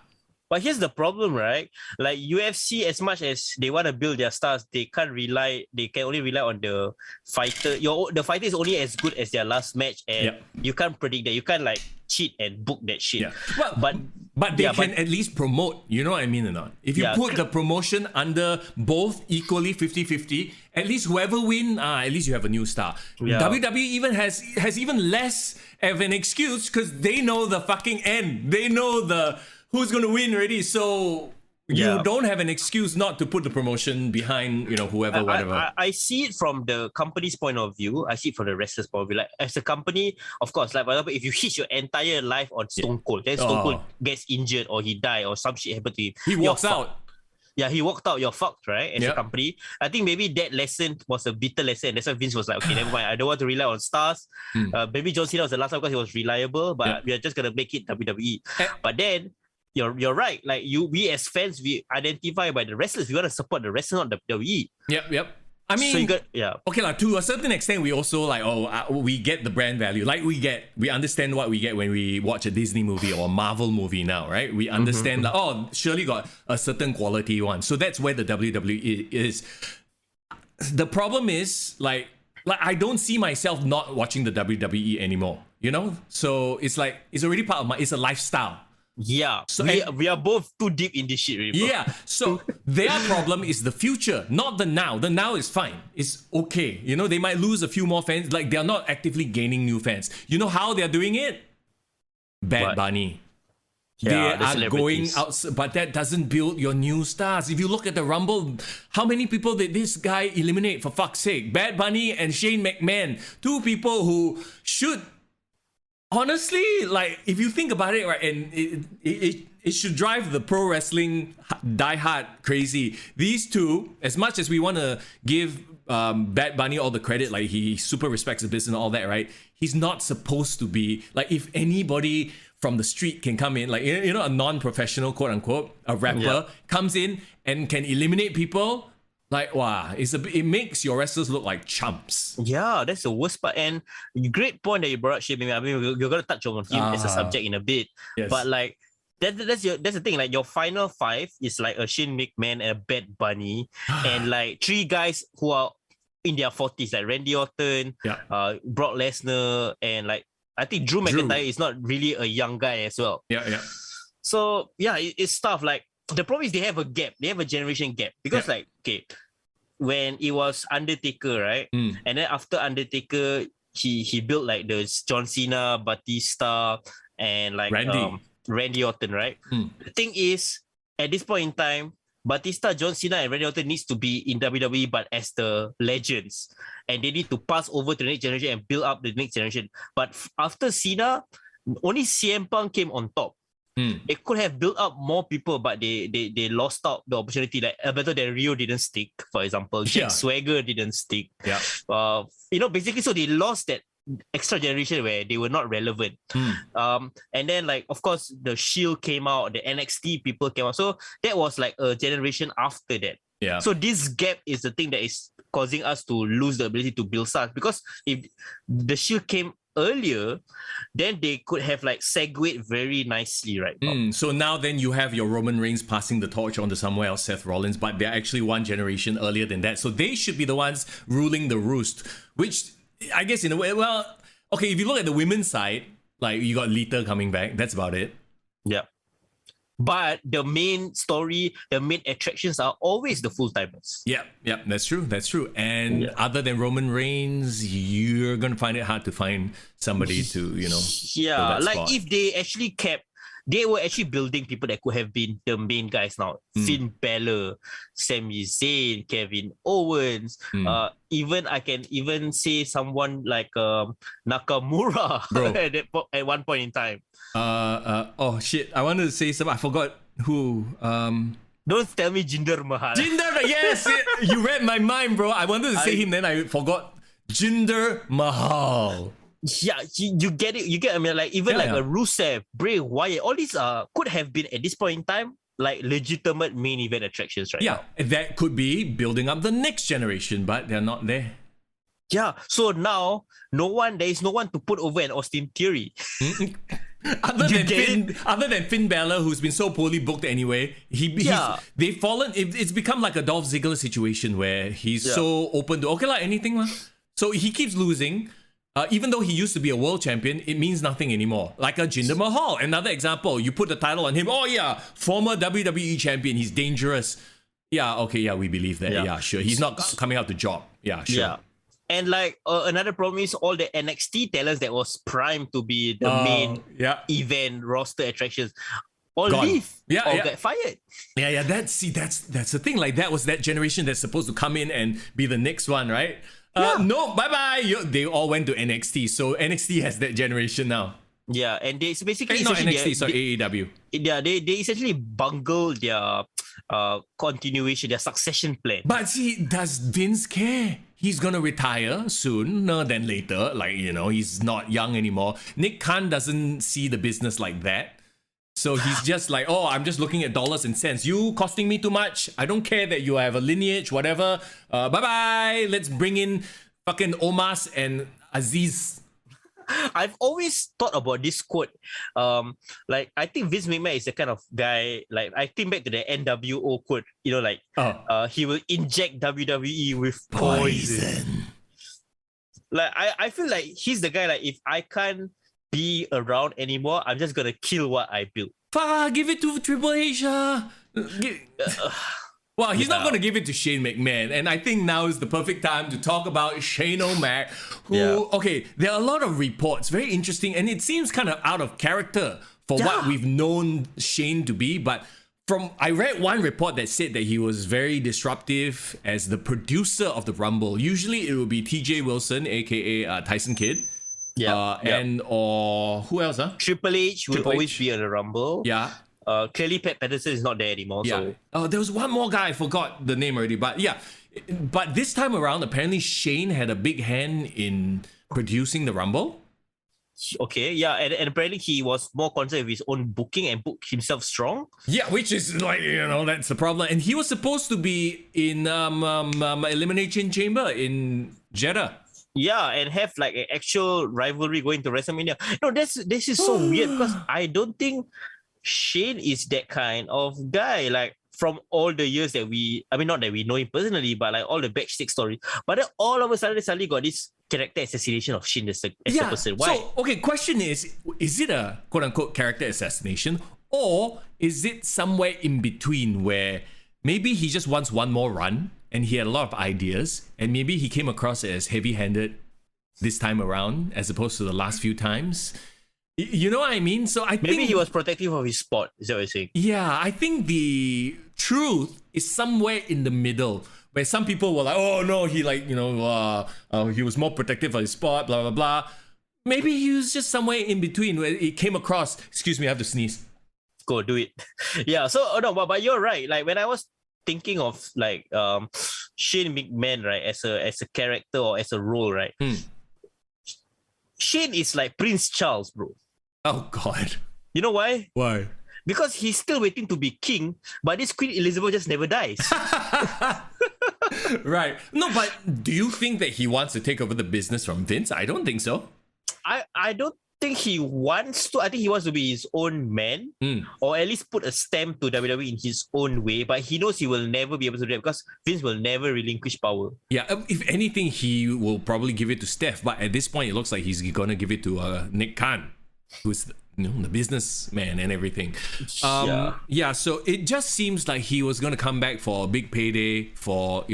But here's the problem, right? Like UFC, as much as they want to build their stars, they can only rely on the fighter. The fighter is only as good as their last match, and you can't predict that. You can't like cheat and book that shit. Yeah. Well, but they can at least promote, you know what I mean or not? If you put the promotion under both equally 50-50, at least whoever win, at least you have a new star. Yeah. WWE even has even less of an excuse because they know the fucking end. They know who's going to win already. So you don't have an excuse not to put the promotion behind, you know, whoever, whatever. I see it from the company's point of view. I see it from the wrestler's point of view. Like as a company, of course, like for example, if you hit your entire life on Stone Cold, then Stone Cold gets injured or he died or some shit happened to him. He walks out. Yeah, he walked out. You're fucked, right? As a company. I think maybe that lesson was a bitter lesson. That's why Vince was like, okay, never mind. I don't want to rely on stars. Maybe John Cena was the last time because he was reliable, but we are just going to make it WWE. But then, you're right. Like we as fans, we identify by the wrestlers. We want to support the wrestler, not the WWE. Yep. I mean, so you got, okay, like to a certain extent, we also like, we get the brand value. Like we understand what we get when we watch a Disney movie or a Marvel movie now, right? We understand surely got a certain quality one. So that's where the WWE is. The problem is like I don't see myself not watching the WWE anymore, you know? So it's like, it's already part of it's a lifestyle. Yeah, so we are both too deep in this shit, really, bro. Yeah, so their problem is the future, not the now. The now is fine. It's okay. You know, they might lose a few more fans. Like, they're not actively gaining new fans. You know how they're doing it? Bad Bunny. Yeah, they are going out, but that doesn't build your new stars. If you look at the Rumble, how many people did this guy eliminate, for fuck's sake? Bad Bunny and Shane McMahon. Two people who should... Honestly, like if you think about it, right, and it should drive the pro wrestling diehard crazy. These two, as much as we want to give Bad Bunny all the credit, like he super respects the business and all that, right? He's not supposed to be like, if anybody from the street can come in, like you know, a non-professional, quote unquote, a rapper comes in and can eliminate people. Like, wow, it makes your wrestlers look like chumps. Yeah, that's the worst part. And great point that you brought up, Shane. I mean, you're going to touch on him as a subject in a bit. Yes. But like, that's the thing. Like, your final five is like a Shane McMahon and a Bad Bunny. And like 3 guys who are in their 40s, like Randy Orton, Brock Lesnar, and like, I think Drew McIntyre is not really a young guy as well. Yeah. So, yeah, it's tough. Like, the problem is they have a gap. They have a generation gap. Because like, okay, when it was Undertaker, right? And then after Undertaker, he built like the John Cena, Batista, and like Randy Orton, right? The thing is, at this point in time, Batista, John Cena, and Randy Orton needs to be in WWE, but as the legends, and they need to pass over to the next generation and build up the next generation. But after Cena, only CM Punk came on top. They could have built up more people, but they lost out the opportunity. Like Alberto Del Rio didn't stick, for example. Jack Swagger didn't stick. Yeah. Basically, so they lost that extra generation where they were not relevant. And then, like, of course, the Shield came out, the NXT people came out. So that was like a generation after that. Yeah. So this gap is the thing that is causing us to lose the ability to build stars, because if the Shield came earlier, then they could have like segued very nicely, right? So now then you have your Roman Reigns passing the torch on to somewhere else, Seth Rollins, but they're actually one generation earlier than that. So they should be the ones ruling the roost, which I guess in a way, well, okay, if you look at the women's side, like you got Lita coming back, that's about it. Yeah. But the main story, the main attractions are always the full-timers. Yeah, that's true. And other than Roman Reigns, you're going to find it hard to find somebody to, Yeah, fill that like spot. if they actually they were actually building people that could have been the main guys now. Finn Balor, Sami Zayn, Kevin Owens. Even I can even say someone like Nakamura at one point in time. Oh shit, I wanted to say something. I forgot who. Don't tell me Jinder Mahal. Jinder, yes, you read my mind, bro. I wanted to say him, then I forgot. Jinder Mahal. Yeah, you get it. You get, I mean, like even like a Rusev, Bray Wyatt, all these could have been at this point in time like legitimate main event attractions, right? Yeah, that could be building up the next generation, but they're not there. Yeah, so now there is no one to put over an Austin Theory. Other than Finn Balor, who's been so poorly booked anyway, they've fallen. It's become like a Dolph Ziggler situation where he's so open to anything lah. So he keeps losing. Even though he used to be a world champion, it means nothing anymore. Like a Jinder Mahal, another example. You put the title on him. Oh yeah, former WWE champion. He's dangerous. Yeah, okay, yeah, we believe that. Yeah, sure. He's not coming out to job. Yeah, sure. Yeah. And like another problem is all the NXT talents that was primed to be the main event roster attractions all leave or get fired. Yeah. That's the thing. Like that was that generation that's supposed to come in and be the next one, right? No, bye. They all went to NXT, so NXT has that generation now. Yeah, and they basically not NXT, sorry, AEW. Yeah, they essentially bungle their continuation, their succession plan. But see, does Vince care? He's gonna retire sooner than later. Like, he's not young anymore. Nick Khan doesn't see the business like that. So he's just like, I'm just looking at dollars and cents. You costing me too much. I don't care that you have a lineage, whatever. Bye-bye. Let's bring in fucking Omos and Aziz. I've always thought about this quote. Like, I think Vince McMahon is the kind of guy, like, I think back to the NWO quote, he will inject WWE with poison. Like, I feel like he's the guy, like, if I can't be around anymore, I'm just gonna kill what I built. Give it to Triple H. Well, he's not going to give it to Shane McMahon. And I think now is the perfect time to talk about Shane O'Mac, who, there are a lot of reports, very interesting, and it seems kind of out of character for what we've known Shane to be. But I read one report that said that he was very disruptive as the producer of the Rumble. Usually it would be TJ Wilson, aka Tyson Kidd. Or who else? Triple H will always be on the Rumble. Yeah. Clearly, Pat Patterson is not there anymore. Yeah. So. There was one more guy. I forgot the name already. But yeah. But this time around, apparently Shane had a big hand in producing the Rumble. Okay, yeah. And apparently he was more concerned with his own booking and booked himself strong. Yeah, which is like, that's the problem. And he was supposed to be in Elimination Chamber in Jeddah. Yeah, and have like an actual rivalry going to WrestleMania. No, this is so weird because I don't think Shane is that kind of guy. Like from all the years that not that we know him personally, but like all the backstage stories. But then all of a sudden, suddenly got this character assassination of Shane as the person. Why? So, okay, question is it a quote-unquote character assassination, or is it somewhere in between where maybe he just wants one more run and he had a lot of ideas and maybe he came across as heavy-handed this time around as opposed to the last few times? You know what I mean? So I think maybe he was protective of his spot. Is that what you're saying? Yeah, I think the truth is somewhere in the middle, where some people were like, oh no, he like, he was more protective of his spot, blah, blah, blah. Maybe he was just somewhere in between where it came across. Excuse me, I have to sneeze. Go do it. Yeah. So no, but you're right. Like when I was thinking of like Shane McMahon, right, as a character or as a role, right? Shane is like Prince Charles, bro. Oh God. You know why? Why? Because he's still waiting to be king, but this Queen Elizabeth just never dies. Right. No, but do you think that he wants to take over the business from Vince? I don't think so. I don't think he wants to. I think he wants to be his own man, or at least put a stamp to WWE in his own way. But he knows he will never be able to do that because Vince will never relinquish power. Yeah, if anything, he will probably give it to Steph. But at this point, it looks like he's gonna give it to Nick Khan, who's the businessman and everything. Yeah. So it just seems like he was gonna come back for a big payday. For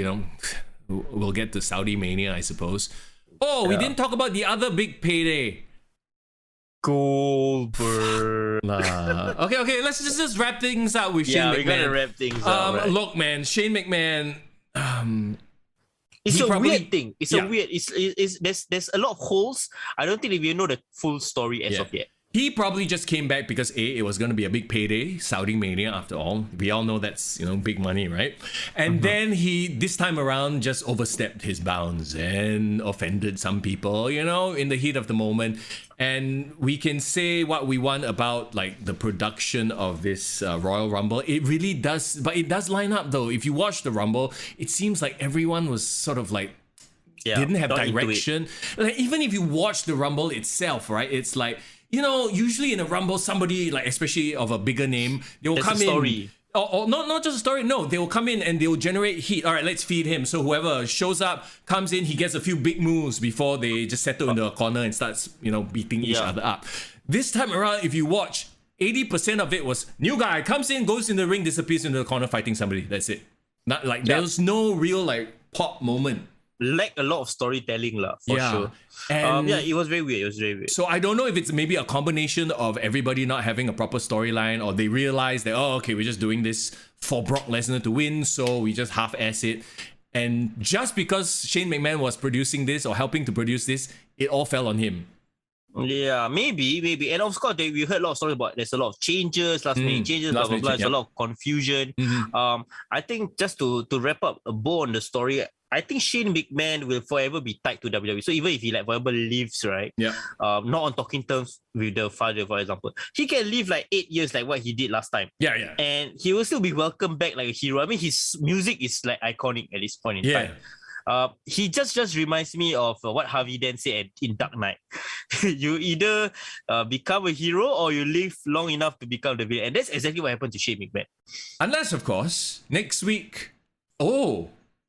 we'll get to Saudi Mania, I suppose. Oh, we didn't talk about the other big payday. Goldberg. Okay. Let's just wrap things up with Shane McMahon. Yeah, we gotta wrap things up. Right? Look, man, Shane McMahon. It's a probably, weird thing. It's a weird. It's there's a lot of holes. I don't think we know the full story as of yet. He probably just came back because it was going to be a big payday, Saudi Mania after all. We all know that's big money, right? And then he this time around just overstepped his bounds and offended some people, in the heat of the moment. And we can say what we want about like the production of this Royal Rumble. It really does, but it does line up though. If you watch the Rumble, it seems like everyone was sort of like didn't have direction. Like even if you watch the Rumble itself, right? It's like usually in a Rumble, somebody like, especially of a bigger name, they will come in. Or not just a story. No, they will come in and they will generate heat. All right, let's feed him. So whoever shows up, comes in, he gets a few big moves before they just settle into a corner and starts, beating each other up. This time around, if you watch, 80% of it was new guy comes in, goes in the ring, disappears into the corner fighting somebody. That's it. Not like there's no real like pop moment. Lack a lot of storytelling for sure. And it was very weird. So I don't know if it's maybe a combination of everybody not having a proper storyline, or they realize that we're just doing this for Brock Lesnar to win, so we just half-ass it. And just because Shane McMahon was producing this or helping to produce this, it all fell on him. Yeah, maybe. And of course, we heard a lot of stories about there's a lot of changes, last minute changes, blah, blah, blah. There's a lot of confusion. I think just to wrap up a bow on the story, I think Shane McMahon will forever be tied to WWE. So even if he like forever leaves, right? Yeah. Not on talking terms with the father, for example, he can live like 8 years like what he did last time. Yeah. And he will still be welcomed back like a hero. I mean, his music is like iconic at this point in time. He just reminds me of what Harvey Dent said in Dark Knight. You either become a hero or you live long enough to become the villain. And that's exactly what happened to Shane McMahon. Unless, of course, next week...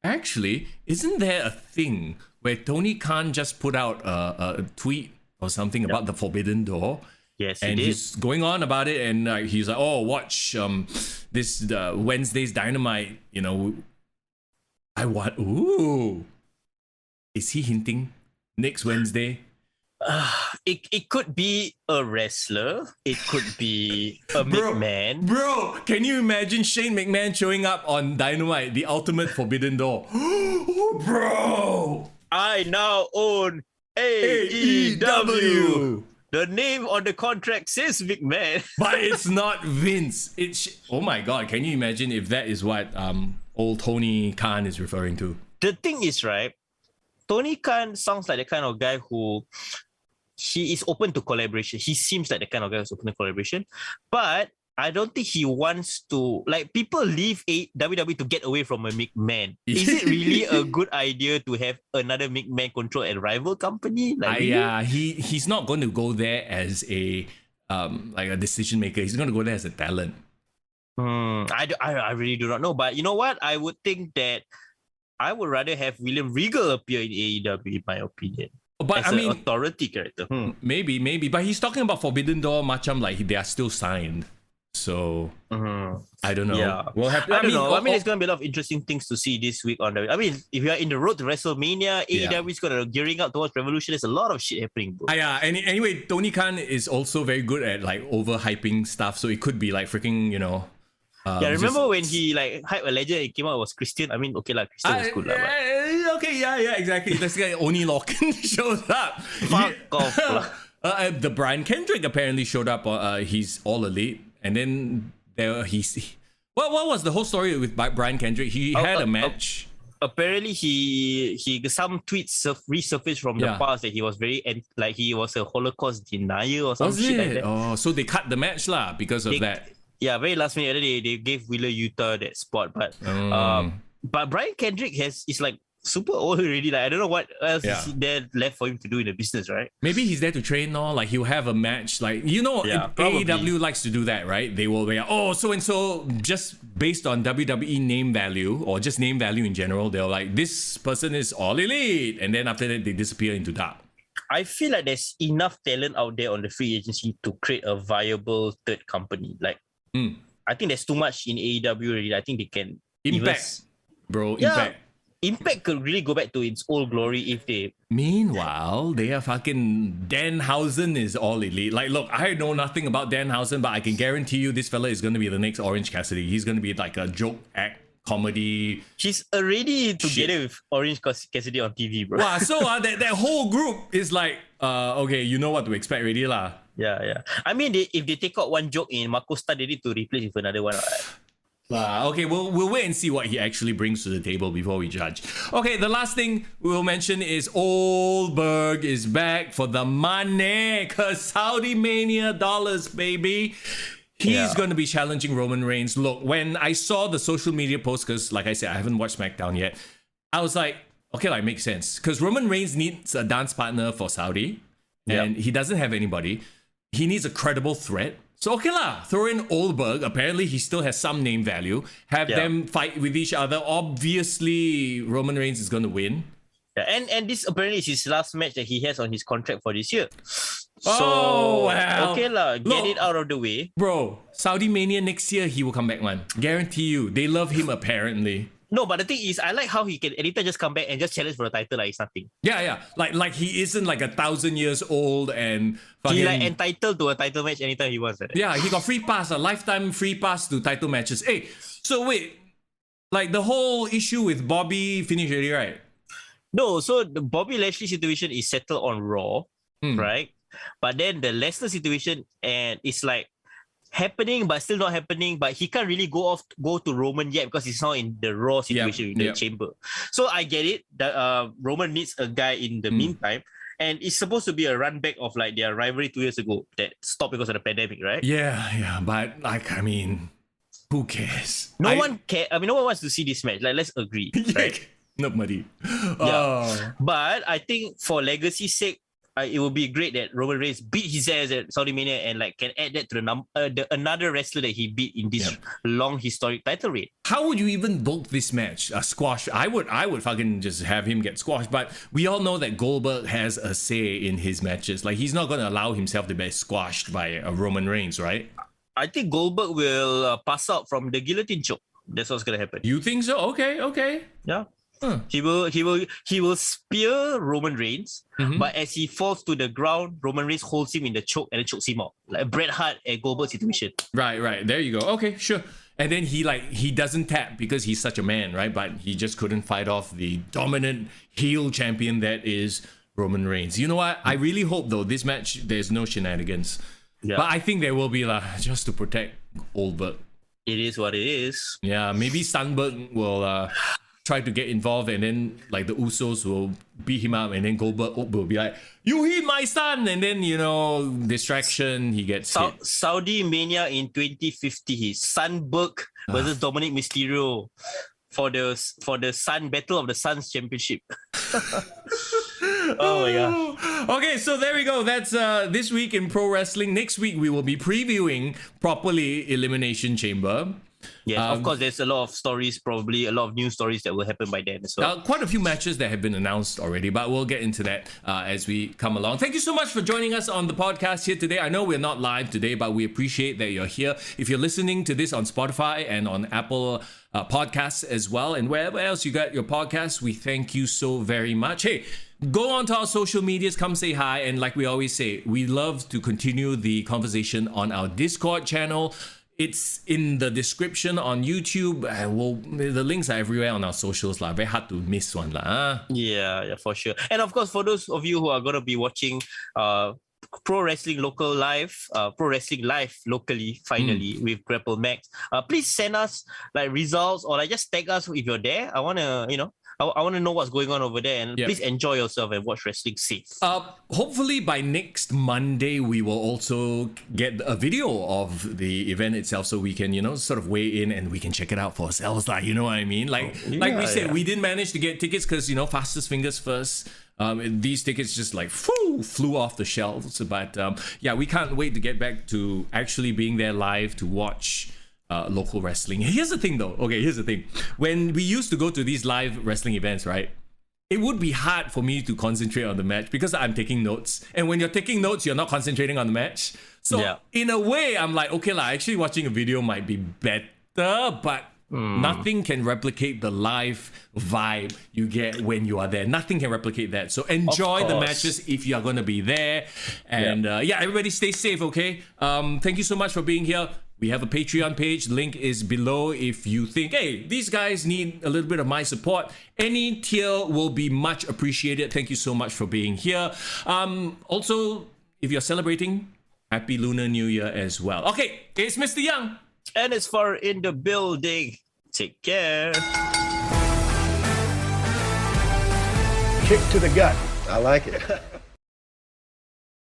Actually, isn't there a thing where Tony Khan just put out a tweet or something about the Forbidden Door? Yes, and he's going on about it, and he's like, watch this Wednesday's Dynamite, is he hinting next Wednesday? It could be a wrestler. It could be a McMahon. Bro, can you imagine Shane McMahon showing up on Dynamite, the ultimate Forbidden Door? Bro! I now own AEW. The name on the contract says McMahon. But it's not Vince. Oh my God, can you imagine if that is what old Tony Khan is referring to? The thing is, right, Tony Khan sounds like the kind of guy who... he is open to collaboration. He seems like the kind of guy who's open to collaboration. But I don't think he wants to... Like, people leave WWE to get away from a McMahon. Is it really a good idea to have another McMahon control a rival company? He's not going to go there as a like a decision maker. He's going to go there as a talent. I really do not know. But you know what? I would think that I would rather have William Regal appear in AEW, in my opinion. But as an authority character. Maybe. But he's talking about Forbidden Door, macam like they are still signed. So I don't know. Yeah. We'll have. I don't know. I mean, there's gonna be a lot of interesting things to see this week on the. I mean, if you are in the road to WrestleMania, AEW is gonna gearing up towards Revolution. There's a lot of shit happening, bro. Anyway, Tony Khan is also very good at like overhyping stuff. So it could be like freaking, Yeah, remember when he like hyped a legend and came out, it was Christian? I mean, okay lah, Christian was good lah. Okay, yeah, exactly. This guy Oni Lockin showed up. Fuck off lah. The Brian Kendrick apparently showed up. He's all elite, and then what was the whole story with Brian Kendrick? He had a match. Apparently, he some tweets resurfaced from the past that he was like he was a Holocaust denier or some shit like that. Oh, so they cut the match lah because of that. Yeah, very last minute. They gave Wheeler Yuta that spot, but Brian Kendrick is like super old already. Like I don't know what else is there left for him to do in the business, right? Maybe he's there to train, or like he'll have a match. Like AEW likes to do that, right? They will be so and so just based on WWE name value or just name value in general. They're like, this person is all elite, and then after that they disappear into dark. I feel like there's enough talent out there on the free agency to create a viable third company. Like I think there's too much in AEW already. I think they can Impact. Impact could really go back to its old glory if they. Meanwhile, they are fucking Danhausen is all elite. Like, look, I know nothing about Danhausen, but I can guarantee you this fella is going to be the next Orange Cassidy. He's going to be like a joke act comedy. He's already together with Orange Cassidy on TV, bro. Wow, so that whole group is like, okay, you know what to expect already lah. Yeah. I mean, if they take out one joke in Marco Stunt, they need to replace with another one. Okay, we'll wait and see what he actually brings to the table before we judge. Okay, the last thing we'll mention is Goldberg is back for the money, cause Saudi Mania dollars, baby. He's going to be challenging Roman Reigns. Look, when I saw the social media post, because like I said, I haven't watched SmackDown yet, I was like, okay, like makes sense, because Roman Reigns needs a dance partner for Saudi, and he doesn't have anybody. He needs a credible threat. So okay lah, throw in Goldberg. Apparently he still has some name value. Have them fight with each other. Obviously Roman Reigns is going to win. Yeah, and this apparently is his last match that he has on his contract for this year. So okay lah, get it out of the way. Bro, Saudi Mania next year he will come back, man. Guarantee you. They love him apparently. No, but the thing is, I like how he can anytime just come back and just challenge for the title like it's nothing. Yeah. Like he isn't like 1,000 years old and fucking... He like entitled to a title match anytime he wants. Right? Yeah, he got free pass, a lifetime free pass to title matches. Hey, so wait, like the whole issue with Bobby finished already, right? No, so the Bobby Lashley situation is settled on Raw, right? But then the Lesnar situation and it's like happening but still not happening, but he can't really go to Roman yet because he's now in the Raw situation in the chamber. So I get it that Roman needs a guy in the meantime, and it's supposed to be a run back of like their rivalry 2 years ago that stopped because of the pandemic, right? Yeah, but like I mean, who cares? No one wants to see this match. Like, let's agree, right? Nobody. But I think for legacy's sake, it would be great that Roman Reigns beat his ass at Saudi Mania and like can add that to the another wrestler that he beat in this long historic title reign. How would you even book this match? A squash? I would fucking just have him get squashed. But we all know that Goldberg has a say in his matches. Like he's not gonna allow himself to be squashed by a Roman Reigns, right? I think Goldberg will pass out from the guillotine choke. That's what's gonna happen. You think so? Okay. Yeah. He will spear Roman Reigns, but as he falls to the ground, Roman Reigns holds him in the choke and then chokes him out, like a Bret Hart and Goldberg situation. Right. There you go. Okay, sure. And then he doesn't tap because he's such a man, right? But he just couldn't fight off the dominant heel champion that is Roman Reigns. You know what? I really hope though this match there's no shenanigans. Yeah. But I think there will be just to protect Goldberg. It is what it is. Yeah, maybe Sandberg will try to get involved, and then like the Usos will beat him up, and then Goldberg will be like, "You hit my son," and then distraction, he gets hit. Saudi Mania in 2050, Sandberg versus Dominic Mysterio for the Sun Battle of the Suns Championship. Oh my gosh. Okay, so there we go. That's this week in pro wrestling. Next week we will be previewing properly Elimination Chamber. Yes, of course, there's a lot of stories, probably a lot of news stories that will happen by then as well. Quite a few matches that have been announced already, but we'll get into that as we come along. Thank you so much for joining us on the podcast here today. I know we're not live today, but we appreciate that you're here. If you're listening to this on Spotify and on Apple Podcasts as well, and wherever else you got your podcasts, we thank you so very much. Hey, go on to our social medias, come say hi, and like we always say, we love to continue the conversation on our Discord channel. It's in the description on YouTube. The links are everywhere on our socials. Very hard to miss one. Yeah, for sure. And of course, for those of you who are going to be watching Pro Wrestling Local Live, Pro Wrestling Live locally, finally, with Grapple Max, please send us like results or like just tag us if you're there. I want to, I want to know what's going on over there, and please enjoy yourself and watch wrestling safe. Hopefully by next Monday, we will also get a video of the event itself so we can, sort of weigh in and we can check it out for ourselves. You know what I mean? Like we said, we didn't manage to get tickets because, fastest fingers first. These tickets just flew off the shelves. But we can't wait to get back to actually being there live to watch local wrestling. Here's the thing though. Okay, here's the thing. When we used to go to these live wrestling events, right? It would be hard for me to concentrate on the match because I'm taking notes. And when you're taking notes, you're not concentrating on the match. So in a way, I'm like, okay, actually watching a video might be better, but nothing can replicate the live vibe you get when you are there. Nothing can replicate that. So enjoy the matches if you are going to be there. And everybody stay safe, okay? Thank you so much for being here. We have a Patreon page. Link is below if you think, hey, these guys need a little bit of my support. Any tier will be much appreciated. Thank you so much for being here. Also, if you're celebrating, Happy Lunar New Year as well. Okay, it's Mr. Young. And it's Far in the building. Take care. Kick to the gut. I like it.